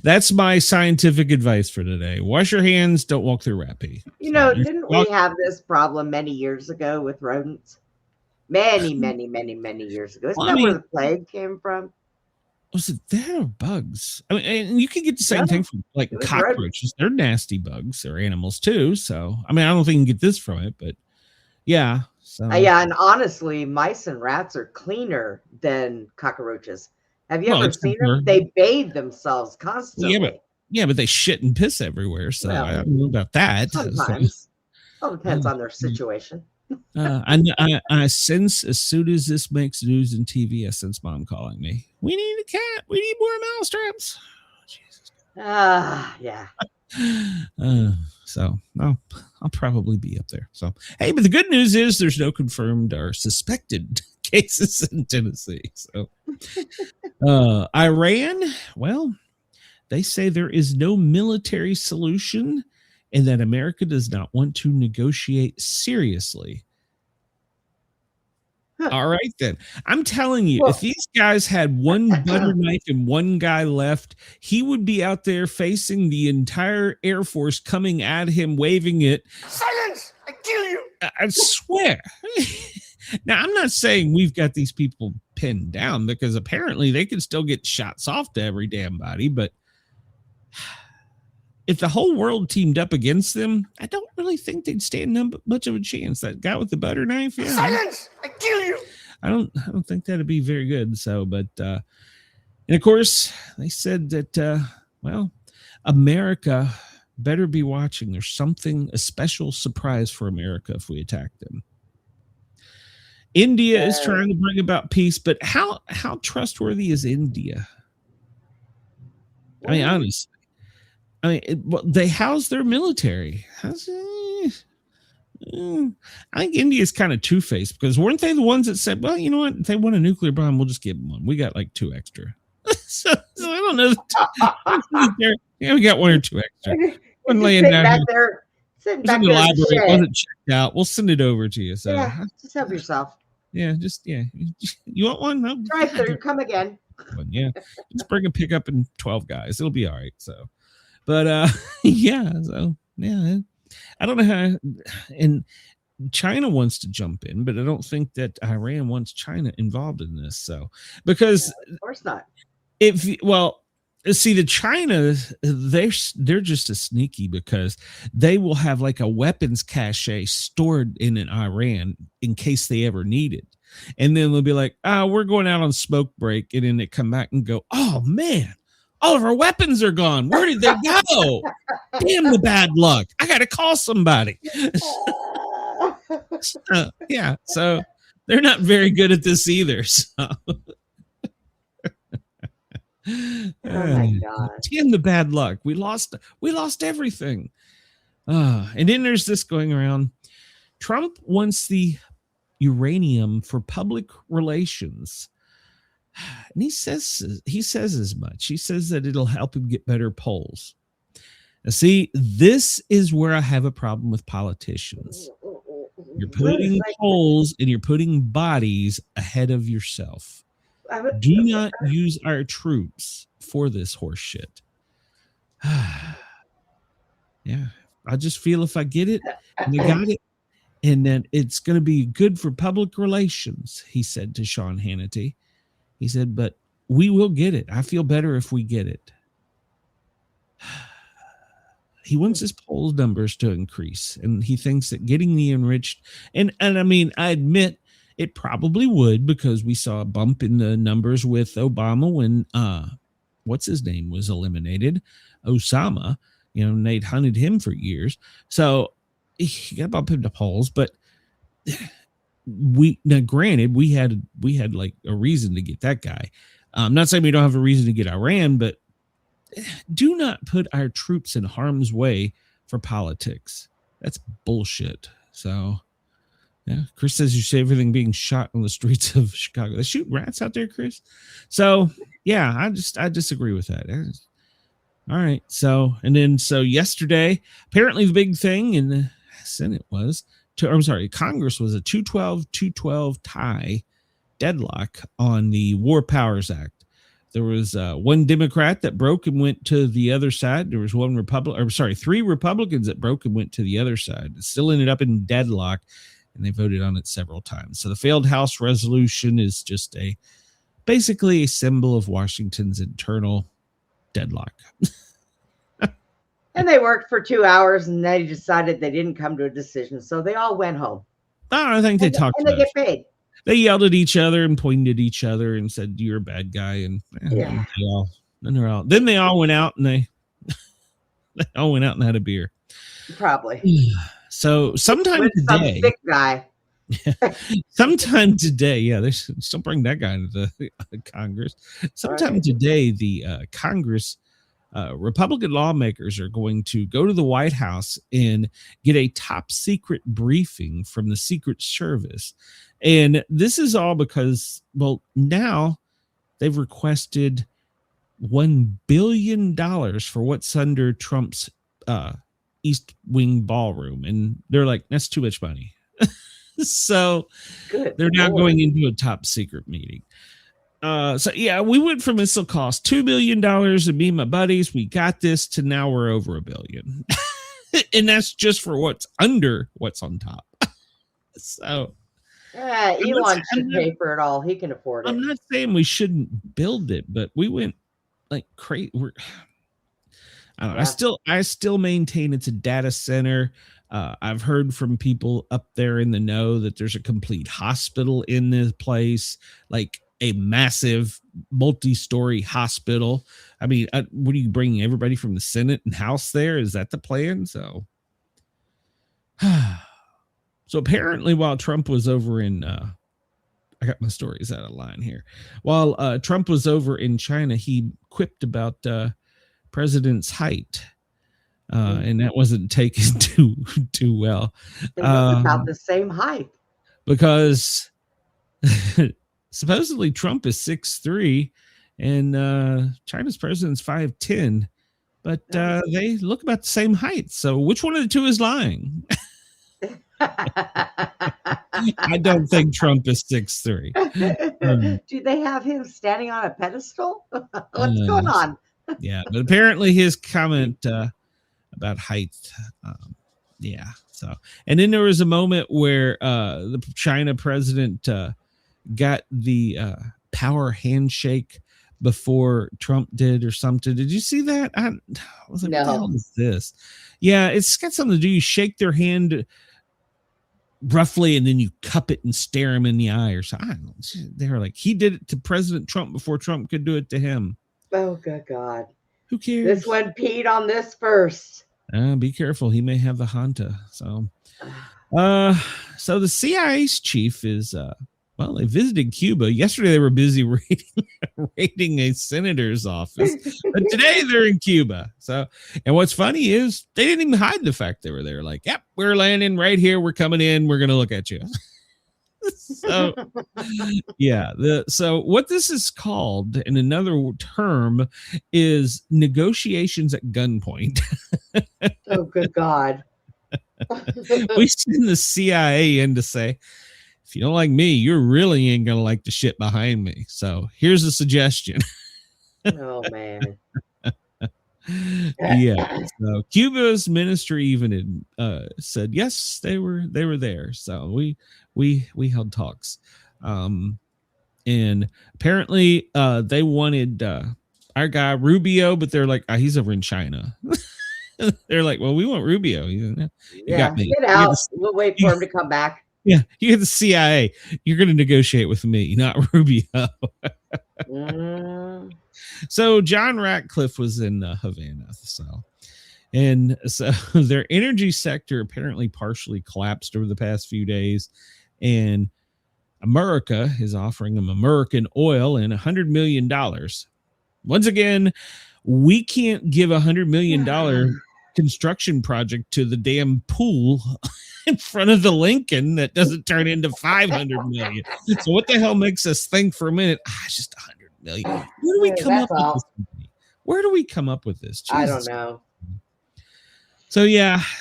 That's my scientific advice for today. Wash your hands. Don't walk through rat pee. You know, didn't we have this problem many years ago with rodents? Many years ago. Isn't that where the plague came from? Was it there or bugs? I mean, and you can get the same thing from like cockroaches. Rodents. They're nasty bugs. They're animals too. So, I mean, I don't think you can get this from it, but yeah. So yeah, and honestly, mice and rats are cleaner than cockroaches. Have you ever seen them? They bathe themselves constantly. Yeah, but they shit and piss everywhere. So I don't know about that. Sometimes. All depends on their situation. I sense as soon as this makes news and TV, I sense Mom calling me. We need a cat. We need more mousetraps. Oh, Jesus. Yeah. So I'll probably be up there. So hey, but the good news is there's no confirmed or suspected cases in Tennessee. So Iran, well, they say there is no military solution and that America does not want to negotiate seriously. All right, then. I'm telling you, if these guys had one butter knife and one guy left, he would be out there facing the entire Air Force coming at him, waving it. Silence! I kill you! I swear. Now, I'm not saying we've got these people pinned down because apparently they can still get shots off to every damn body, but if the whole world teamed up against them, I don't really think they'd stand much of a chance. That guy with the butter knife, yeah. Silence! I kill you! I don't think that'd be very good. So, but and of course they said that well, America better be watching. There's a special surprise for America if we attack them. India is trying to bring about peace, but how trustworthy is India? I mean, honestly. I mean, they house their military. I think India is kind of two-faced because weren't they the ones that said, well, you know what? If they want a nuclear bomb, we'll just give them one. We got like 2 extra. so I don't know. Yeah, we got 1 or 2 extra. One laying down back there. Sitting back in the there library. It wasn't checked out. We'll send it over to you. So yeah, just help yourself. Yeah, You want one? No. Drive through. Come again. Yeah. Just bring a pickup and 12 guys. It'll be all right. So. But yeah, so yeah, I don't know how. And China wants to jump in, but I don't think that Iran wants China involved in this. So because of course not. See, the China, they're just as sneaky because they will have like a weapons cache stored in Iran in case they ever need it, and then they'll be like, we're going out on smoke break, and then they come back and go, oh man. All of our weapons are gone. Where did they go? Damn the bad luck. I got to call somebody. Yeah. So they're not very good at this either. So. Oh my God. Damn the bad luck. We lost everything. And then there's this going around. Trump wants the uranium for public relations. And he says as much. He says that it'll help him get better polls. Now, see, this is where I have a problem with politicians. You're putting polls and you're putting bodies ahead of yourself. Do not use our troops for this horse shit. Yeah, I just feel if I get it, and I got it, and then it's going to be good for public relations, he said to Sean Hannity. He said, but we will get it. I feel better if we get it. He wants his poll numbers to increase, and he thinks that getting the enriched, and I mean, I admit it probably would because we saw a bump in the numbers with Obama when what's his name was eliminated, Osama. You know, Nate hunted him for years, so he got a bump into polls, but. Granted, we had like a reason to get that guy. I'm not saying we don't have a reason to get Iran, but do not put our troops in harm's way for politics. That's bullshit. So Yeah, Chris says you see everything being shot on the streets of Chicago. They shoot rats out there, Chris. So yeah, I disagree with that. All right. So yesterday, apparently the big thing in the Senate was Congress was a 212 tie deadlock on the War Powers Act. There was one Democrat that broke and went to the other side. There was three Republicans that broke and went to the other side. It still ended up in deadlock, and they voted on it several times. So the failed House resolution is just basically a symbol of Washington's internal deadlock. And they worked for 2 hours, and they decided they didn't come to a decision, so they all went home. Oh, I think they talked. And they get paid. They yelled at each other and pointed at each other and said, "You're a bad guy." And yeah. Then they all went out and they all went out and had a beer. Probably. So sometime today, some sick guy. Sometime today, yeah, they still bring that guy into the Congress. Sometime today, the Congress Republican lawmakers are going to go to the White House and get a top secret briefing from the Secret Service. And this is all because, well, now they've requested $1 billion for what's under Trump's East Wing ballroom. And they're like, that's too much money. So they're now going into a top secret meeting. So yeah, we went from this will cost $2 billion and me and my buddies, we got this, to now we're over $1 billion. And that's just for what's under what's on top. So Elon should pay for it all. He can afford it. I'm not saying we shouldn't build it, but we went like crazy. I don't know. I still maintain it's a data center. I've heard from people up there in the know that there's a complete hospital in this place, like a massive multi-story hospital. I mean, what are you bringing everybody from the Senate and House there? Is that the plan? So apparently while Trump was over in, I got my stories out of line here. While Trump was over in China, he quipped about president's height. And that wasn't taken too well. About the same height. Because supposedly Trump is 6'3", and China's president's 5'10", but they look about the same height. So which one of the two is lying? I don't think Trump is 6'3". Do they have him standing on a pedestal? What's going on? Yeah, but apparently his comment about height. Yeah. So, and then there was a moment where the China president got the power handshake before Trump did or something. Did you see that? I was like, no. What the hell is this? Yeah, it's got something to do. You shake their hand roughly and then you cup it and stare him in the eye or something. I don't know. They were like, he did it to President Trump before Trump could do it to him. Oh, good God. Who cares? This one peed on this first. Be careful. He may have the Hanta. So the CIA's chief is, they visited Cuba. Yesterday they were busy raiding a senator's office, but today they're in Cuba. So, and what's funny is they didn't even hide the fact they were there. Like, yep, we're landing right here. We're coming in. We're going to look at you. So, yeah. So what this is called in another term is negotiations at gunpoint. Oh, good God. We send the CIA in to say, if you don't like me, you really ain't going to like the shit behind me. So here's a suggestion. Oh, man. Yeah. So Cuba's ministry even said, yes, they were there. So we held talks. And apparently they wanted our guy Rubio, but they're like, he's over in China. They're like, well, we want Rubio. You got me. Get out. We'll wait for him to come back. Yeah, you get the CIA. You're going to negotiate with me, not Rubio. So John Ratcliffe was in Havana. So their energy sector apparently partially collapsed over the past few days, and America is offering them American oil and $100 million. Once again, we can't give $100 million construction project to the damn pool in front of the Lincoln that doesn't turn into 500 million. So what the hell makes us think for a minute, it's just 100 million? Where do we come up with this? Where do we come up with this? Jesus. I don't know.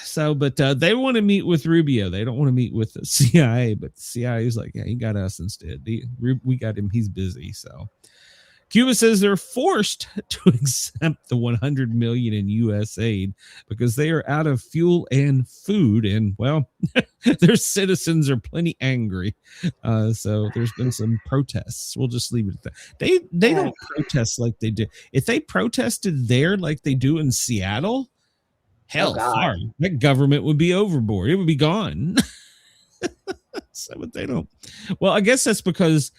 So but they want to meet with Rubio. They don't want to meet with the CIA, but the CIA is like, yeah, he got us instead. We got him. He's busy. So Cuba says they're forced to accept the 100 million in U.S. aid because they are out of fuel and food, and well, their citizens are plenty angry. So there's been some protests. We'll just leave it at that. They don't protest like they do. If they protested there like they do in Seattle, hell, sorry, that government would be overboard. It would be gone. So, but they don't. Well, I guess that's because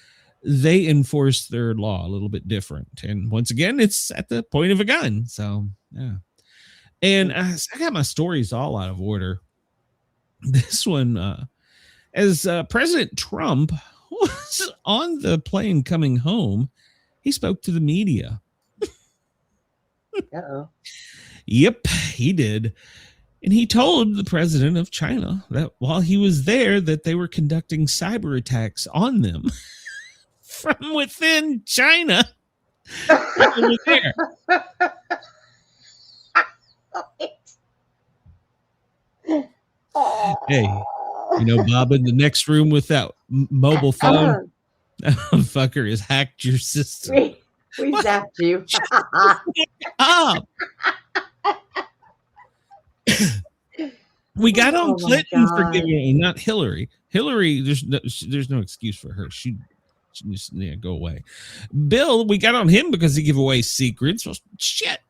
they enforce their law a little bit different. And once again, it's at the point of a gun. So, yeah. And I got my stories all out of order. This one, as President Trump was on the plane coming home, he spoke to the media. Uh-oh. Yep, he did. And he told the president of China that while he was there, that they were conducting cyber attacks on them. From within China. Over there. Hey, Bob, in the next room with that mobile phone, that fucker has hacked your system. We zapped you. Up. We got on Clinton for giving, not Hillary. Hillary, there's no excuse for her. She just go away. Bill, we got on him because he gave away secrets. Well, shit.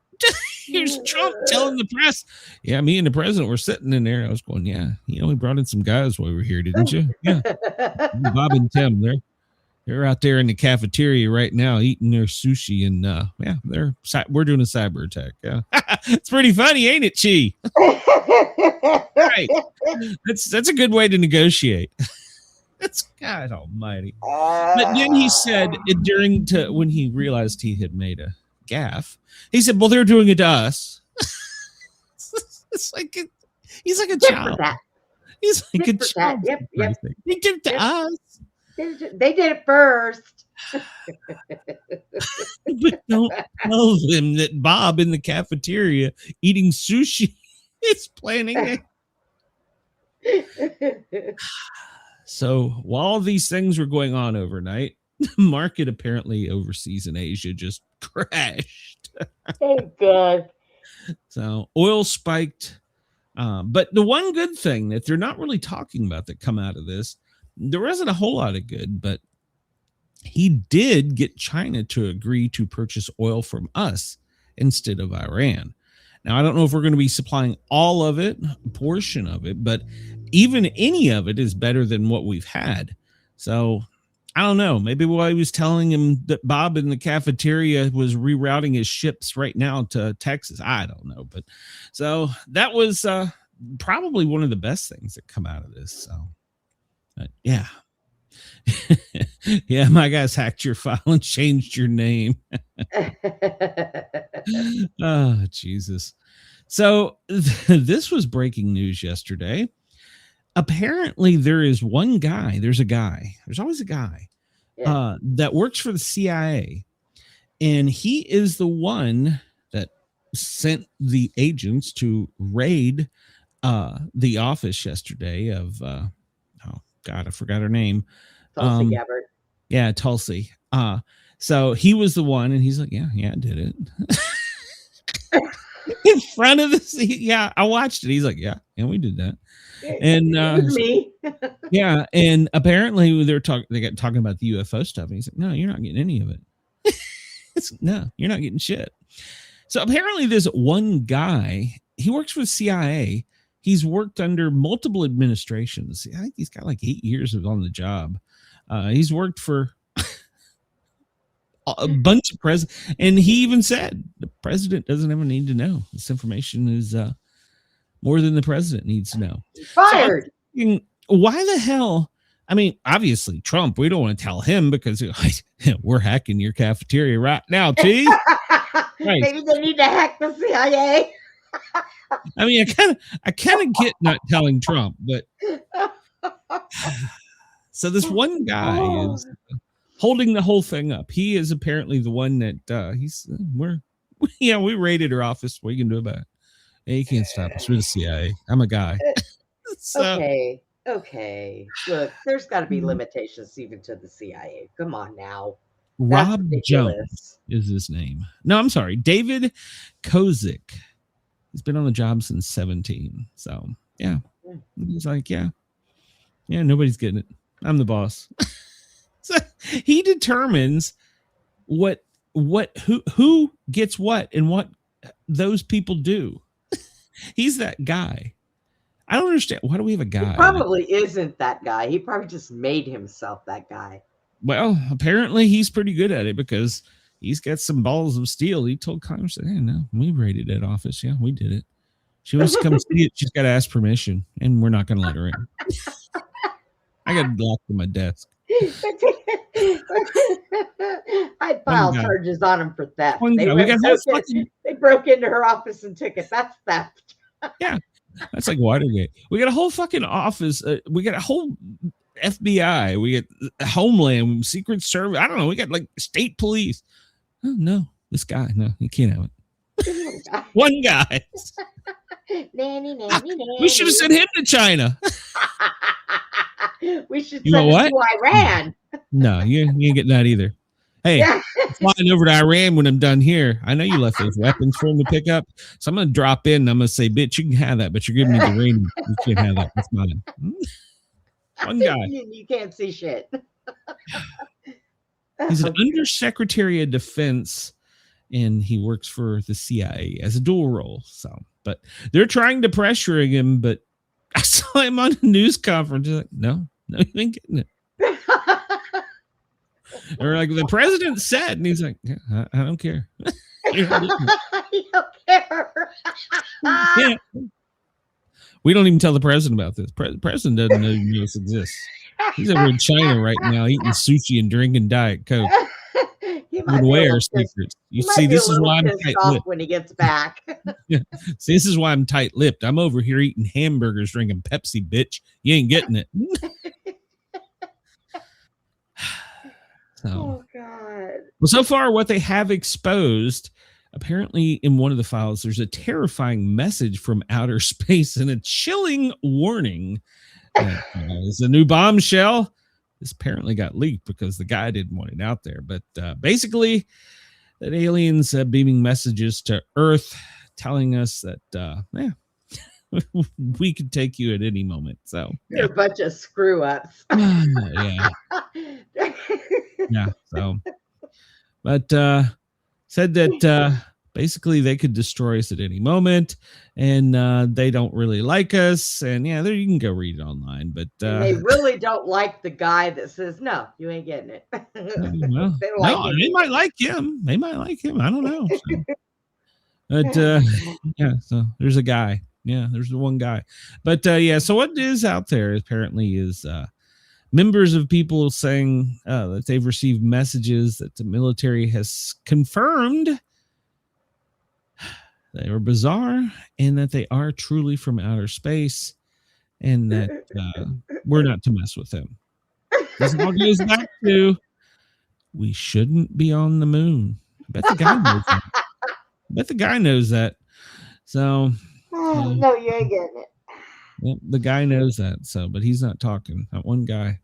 Here's Trump telling the press. Yeah, me and the president were sitting in there. I was going, yeah, we brought in some guys while we were here, didn't you? Yeah. Bob and Tim, they're out there in the cafeteria right now eating their sushi, and we're doing a cyber attack. Yeah. It's pretty funny, ain't it, Chi? Right. That's a good way to negotiate. That's God Almighty. But then he said when he realized he had made a gaffe, he said, "Well, they're doing it to us." It's like he's like a child. He's like a child. Yep. They did it to us. They did it first. But don't tell them that Bob in the cafeteria eating sushi is planning it. So while these things were going on overnight, the market apparently overseas in Asia just crashed. Oh, God. So oil spiked. But the one good thing that they're not really talking about that come out of this, there wasn't a whole lot of good, but he did get China to agree to purchase oil from us instead of Iran. Now, I don't know if we're going to be supplying all of it, a portion of it, but even any of it is better than what we've had. So I don't know. Maybe while he was telling him that Bob in the cafeteria was rerouting his ships right now to Texas. I don't know. But so that was probably one of the best things that come out of this. So yeah. Yeah, my guys hacked your file and changed your name. Oh, Jesus. So this was breaking news yesterday. Apparently there's always a guy that works for the CIA, and he is the one that sent the agents to raid the office yesterday of I forgot her name. Tulsi Gabbard. Yeah, Tulsi. So he was the one, and he's like, yeah, I did it. In front of I watched it. He's like, yeah, we did that. And me. Yeah, and apparently they got talking about the UFO stuff, and he's like, no, you're not getting any of it. No, you're not getting shit. So apparently there's one guy, he works for the CIA. He's worked under multiple administrations. I think he's got like 8 years on the job. He's worked for a bunch of presidents, and he even said the president doesn't ever need to know. This information is more than the president needs to know. Fired. So why the hell? I mean, obviously Trump, we don't want to tell him because we're hacking your cafeteria right now, T. Right. Maybe they need to hack the CIA. I mean, I kind of get not telling Trump, but so this one guy is holding the whole thing up. He is apparently the one that we raided her office. What are you gonna do about it? Hey, you can't stop us. We're the CIA. I'm a guy. So, Okay. Look, there's got to be limitations even to the CIA. Come on now. Rob Jones is his name. No, I'm sorry. David Kozik. He's been on the job since 17. So, yeah. He's like, yeah, nobody's getting it. I'm the boss. So he determines who gets what and what those people do. He's that guy. I don't understand. Why do we have a guy? He probably isn't that guy. He probably just made himself that guy. Well, apparently he's pretty good at it because he's got some balls of steel. He told Congress, hey, no, we raided that office. Yeah, we did it. She wants to come see it. She's got to ask permission, and we're not going to let her in. I got locked in my desk. I'd file charges on him for theft. They broke into her office and took it. That's theft. Yeah. That's like Watergate. We got a whole fucking office. We got a whole FBI. We got Homeland, Secret Service. I don't know. We got like state police. Oh, no. This guy. No, you can't have it. One guy. We should have sent him to China. We should send him to Iran. No, you ain't getting that either. Hey, I'm flying over to Iran when I'm done here. I know you left those weapons for him to pick up. So I'm going to drop in and I'm going to say, bitch, you can have that, but you're giving me the ring. You can't have that. That's mine. One guy. You can't see shit. He's an undersecretary of defense and he works for the CIA as a dual role. So, but they're trying to pressure him, but I saw him on a news conference. He's like, no, you ain't getting it. Or like the president said, and he's like, yeah, I don't care. You don't care. Yeah. We don't even tell the president about this. President doesn't know this exists. He's over in China right now eating sushi and drinking Diet Coke. Beware secrets. You see, this is why I'm tight-lipped. When he gets back. Yeah. See, this is why I'm tight-lipped. I'm over here eating hamburgers, drinking Pepsi, bitch. You ain't getting it. Oh, God. Well, so far, what they have exposed, apparently in one of the files, there's a terrifying message from outer space and a chilling warning. It's a new bombshell. This apparently got leaked because the guy didn't want it out there. But basically, that aliens beaming messages to Earth telling us that, we could take you at any moment. So you're a bunch of screw ups. Yeah. Yeah. So, but said that basically they could destroy us at any moment, and they don't really like us. And yeah, there you can go read it online. But they really don't like the guy that says, "No, you ain't getting it." Well, they might like him. They might like him. I don't know. So. But yeah, so there's a guy. Yeah, there's the one guy. But yeah, so what is out there apparently is members of people saying that they've received messages that the military has confirmed they were bizarre and that they are truly from outer space and that we're not to mess with them. This all goes back to we shouldn't be on the moon. I bet the guy knows that. So no, you ain't getting it. Well, the guy knows that. So, but he's not talking. That one guy.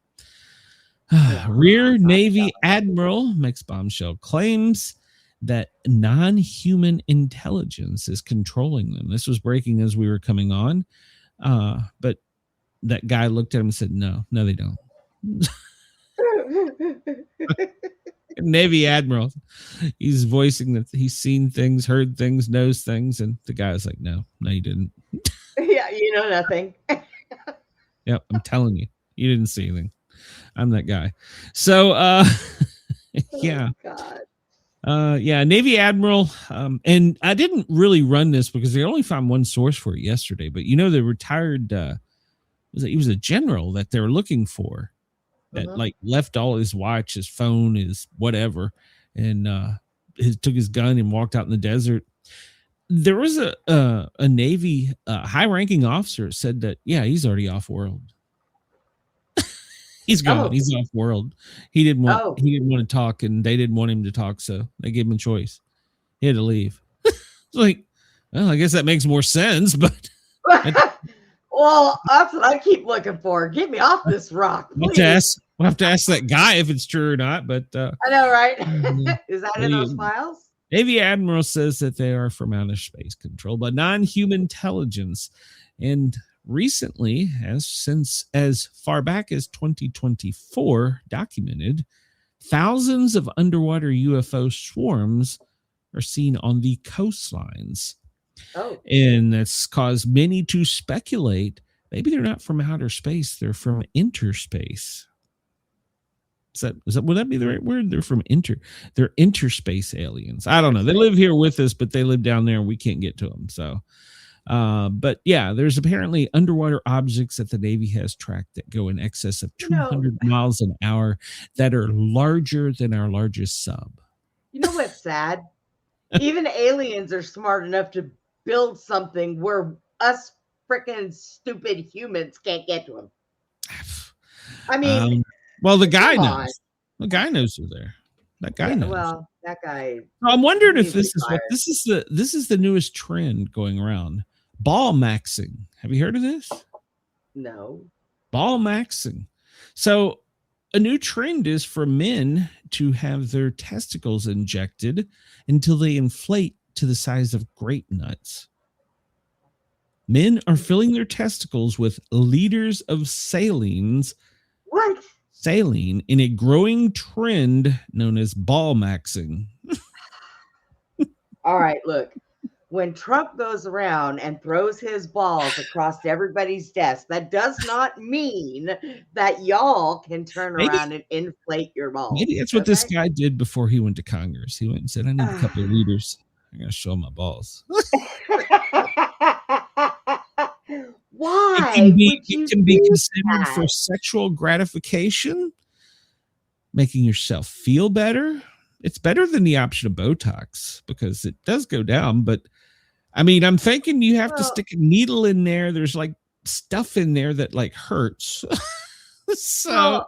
Rear Navy Admiral makes bombshell claims that non-human intelligence is controlling them. This was breaking as we were coming on. But that guy looked at him and said, no, they don't. Navy Admiral. He's voicing that he's seen things, heard things, knows things. And the guy's like, no, you didn't. Yeah, you know nothing. Yep, I'm telling you, you didn't see anything. I'm that guy. So, yeah. Oh, God. Yeah, Navy Admiral. And I didn't really run this because they only found one source for it yesterday. But you know, the retired, he was a general that they were looking for that like left all his watch, his phone, his whatever, and took his gun and walked out in the desert. there was a Navy high-ranking officer said that, yeah, he's already off-world. He's gone. Oh. He's off-world. He didn't want to talk, and they didn't want him to talk, so they gave him a choice. He had to leave. It's like, well, I guess that makes more sense, but well, that's what I keep looking for. Get me off this rock, please. We'll have to ask that guy if it's true or not, but I know, right? Is that in those files? Navy Admiral says that they are from outer space control, but non-human intelligence. And recently, as far back as 2024, documented, thousands of underwater UFO swarms are seen on the coastlines. Oh. And that's caused many to speculate maybe they're not from outer space, they're from interspace. Would that be the right word? They're from they're interspace aliens. I don't know. They live here with us, but they live down there and we can't get to them. So, but yeah, there's apparently underwater objects that the Navy has tracked that go in excess of 200 miles an hour that are larger than our largest sub. You know what's sad? Even aliens are smart enough to build something where us freaking stupid humans can't get to them. I mean, well, the guy knows. The guy knows they're there. That guy knows. Well, that guy. I'm wondering if this is the newest trend going around. Ball maxing. Have you heard of this? No. Ball maxing. So a new trend is for men to have their testicles injected until they inflate to the size of grape nuts. Men are filling their testicles with liters of salines. What? Saline in a growing trend known as ball maxing. All right, look. When Trump goes around and throws his balls across everybody's desk, that does not mean that y'all can turn around and inflate your balls. Maybe that's what this guy did before he went to Congress. He went and said, I need a couple of liters. I'm going to show my balls. Why? It can be considered for sexual gratification, making yourself feel better. It's better than the option of Botox because it does go down. But I mean, I'm thinking you have to stick a needle in there. There's like stuff in there that like hurts. So,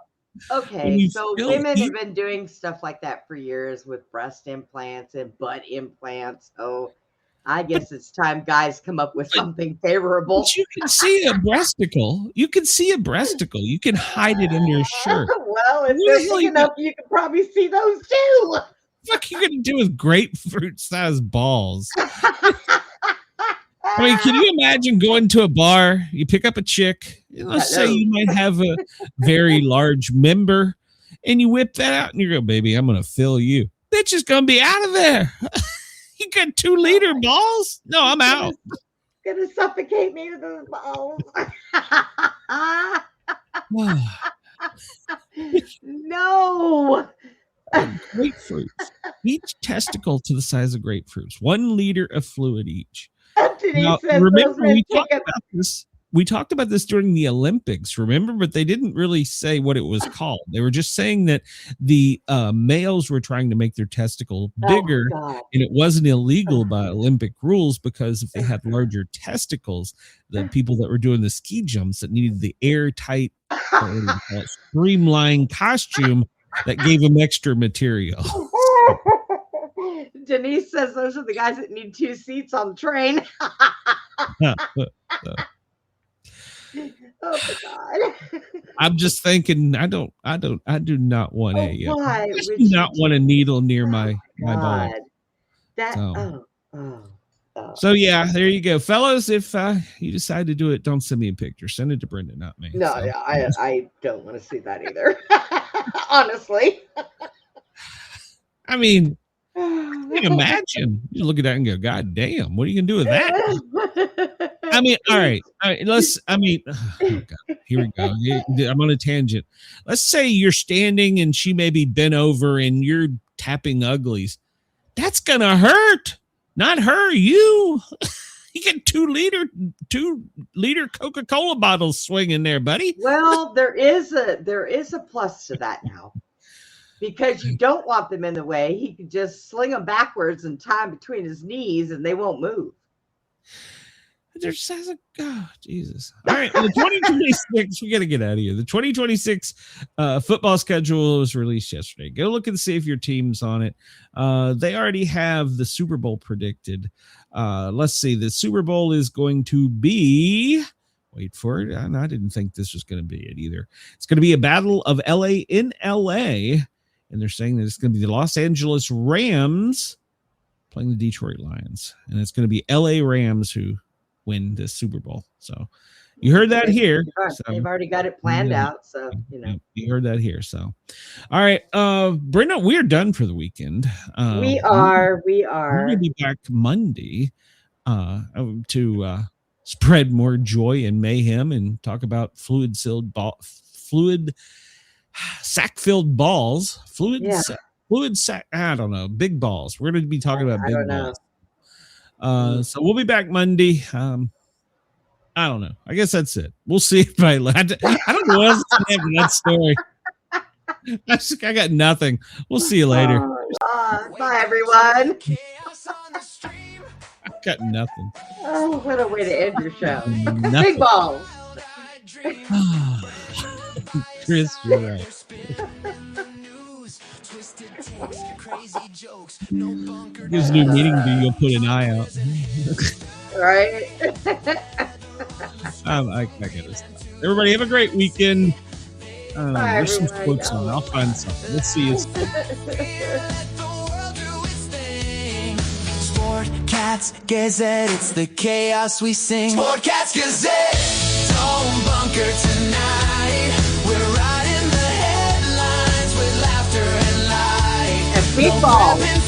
okay. So women have been doing stuff like that for years with breast implants and butt implants. Oh, I guess it's time guys come up with something favorable. But you can see a breasticle. You can see a breasticle. You can hide it under your shirt. Well, if they're big enough, you can probably see those too. What the fuck are you going to do with grapefruit-sized balls? I mean, can you imagine going to a bar, you pick up a chick, let's say you might have a very large member, and you whip that out, and you go, baby, I'm going to fill you. Bitch is going to be out of there. You got 2-liter balls? No, I'm out. Gonna suffocate me with those balls. No. Grapefruits. Each testicle to the size of grapefruits. 1 liter of fluid each. Now, remember, we talked about this during the Olympics, remember? But they didn't really say what it was called. They were just saying that the males were trying to make their testicle bigger, and it wasn't illegal by Olympic rules because if they had larger testicles, the people that were doing the ski jumps that needed the airtight, streamlined costume that gave them extra material. Denise says those are the guys that need 2 seats on the train. Oh my God. I'm just thinking I do not want a needle near my ball. So yeah, there you go. Fellas, if you decide to do it, don't send me a picture. Send it to Brenda, not me. No, so. yeah, I don't want to see that either. Honestly. I mean, I can imagine. You look at that and go, God damn, what are you gonna do with that? I mean, all right. Oh God, here we go. I'm on a tangent. Let's say you're standing and she may be bent over and you're tapping uglies. That's gonna hurt. Not her, you. You get 2 liter Coca-Cola bottles swinging there, buddy. Well, there is a plus to that now. because you don't want them in the way. He could just sling them backwards and tie them between his knees, and they won't move. There's Jesus. All right, the 2026. We got to get out of here. The 2026 football schedule was released yesterday. Go look and see if your team's on it. They already have the Super Bowl predicted. Let's see. The Super Bowl is going to be. Wait for it. And I didn't think this was going to be it either. It's going to be a battle of LA in LA, and they're saying that it's going to be the Los Angeles Rams playing the Detroit Lions, and it's going to be LA Rams who win the Super Bowl. So you heard that here. So, they've already got it planned out. So, you heard that here. So, all right. Brenda, we're done for the weekend. We are. We're going to be back Monday to spread more joy and mayhem and talk about sack-filled balls. Fluid sack. I don't know. Big balls. We're going to be talking about big balls. So we'll be back Monday. I don't know. I guess that's it. We'll see if I don't know what else to say for that story. I got nothing. We'll see you later. Bye, everyone. I got nothing. Oh, what a way to end your show. Big balls. Chris, you're right. Gives new meaning to you'll put an eye out. Right? I gotta stop. Everybody have a great weekend. There's some quotes on. I'll find something. Let's see you soon. Sportcats Gazette, it's the chaos we sing. Sportcats Gazette, don't bunker tonight. We're riding the headlines with laughter and light. And people.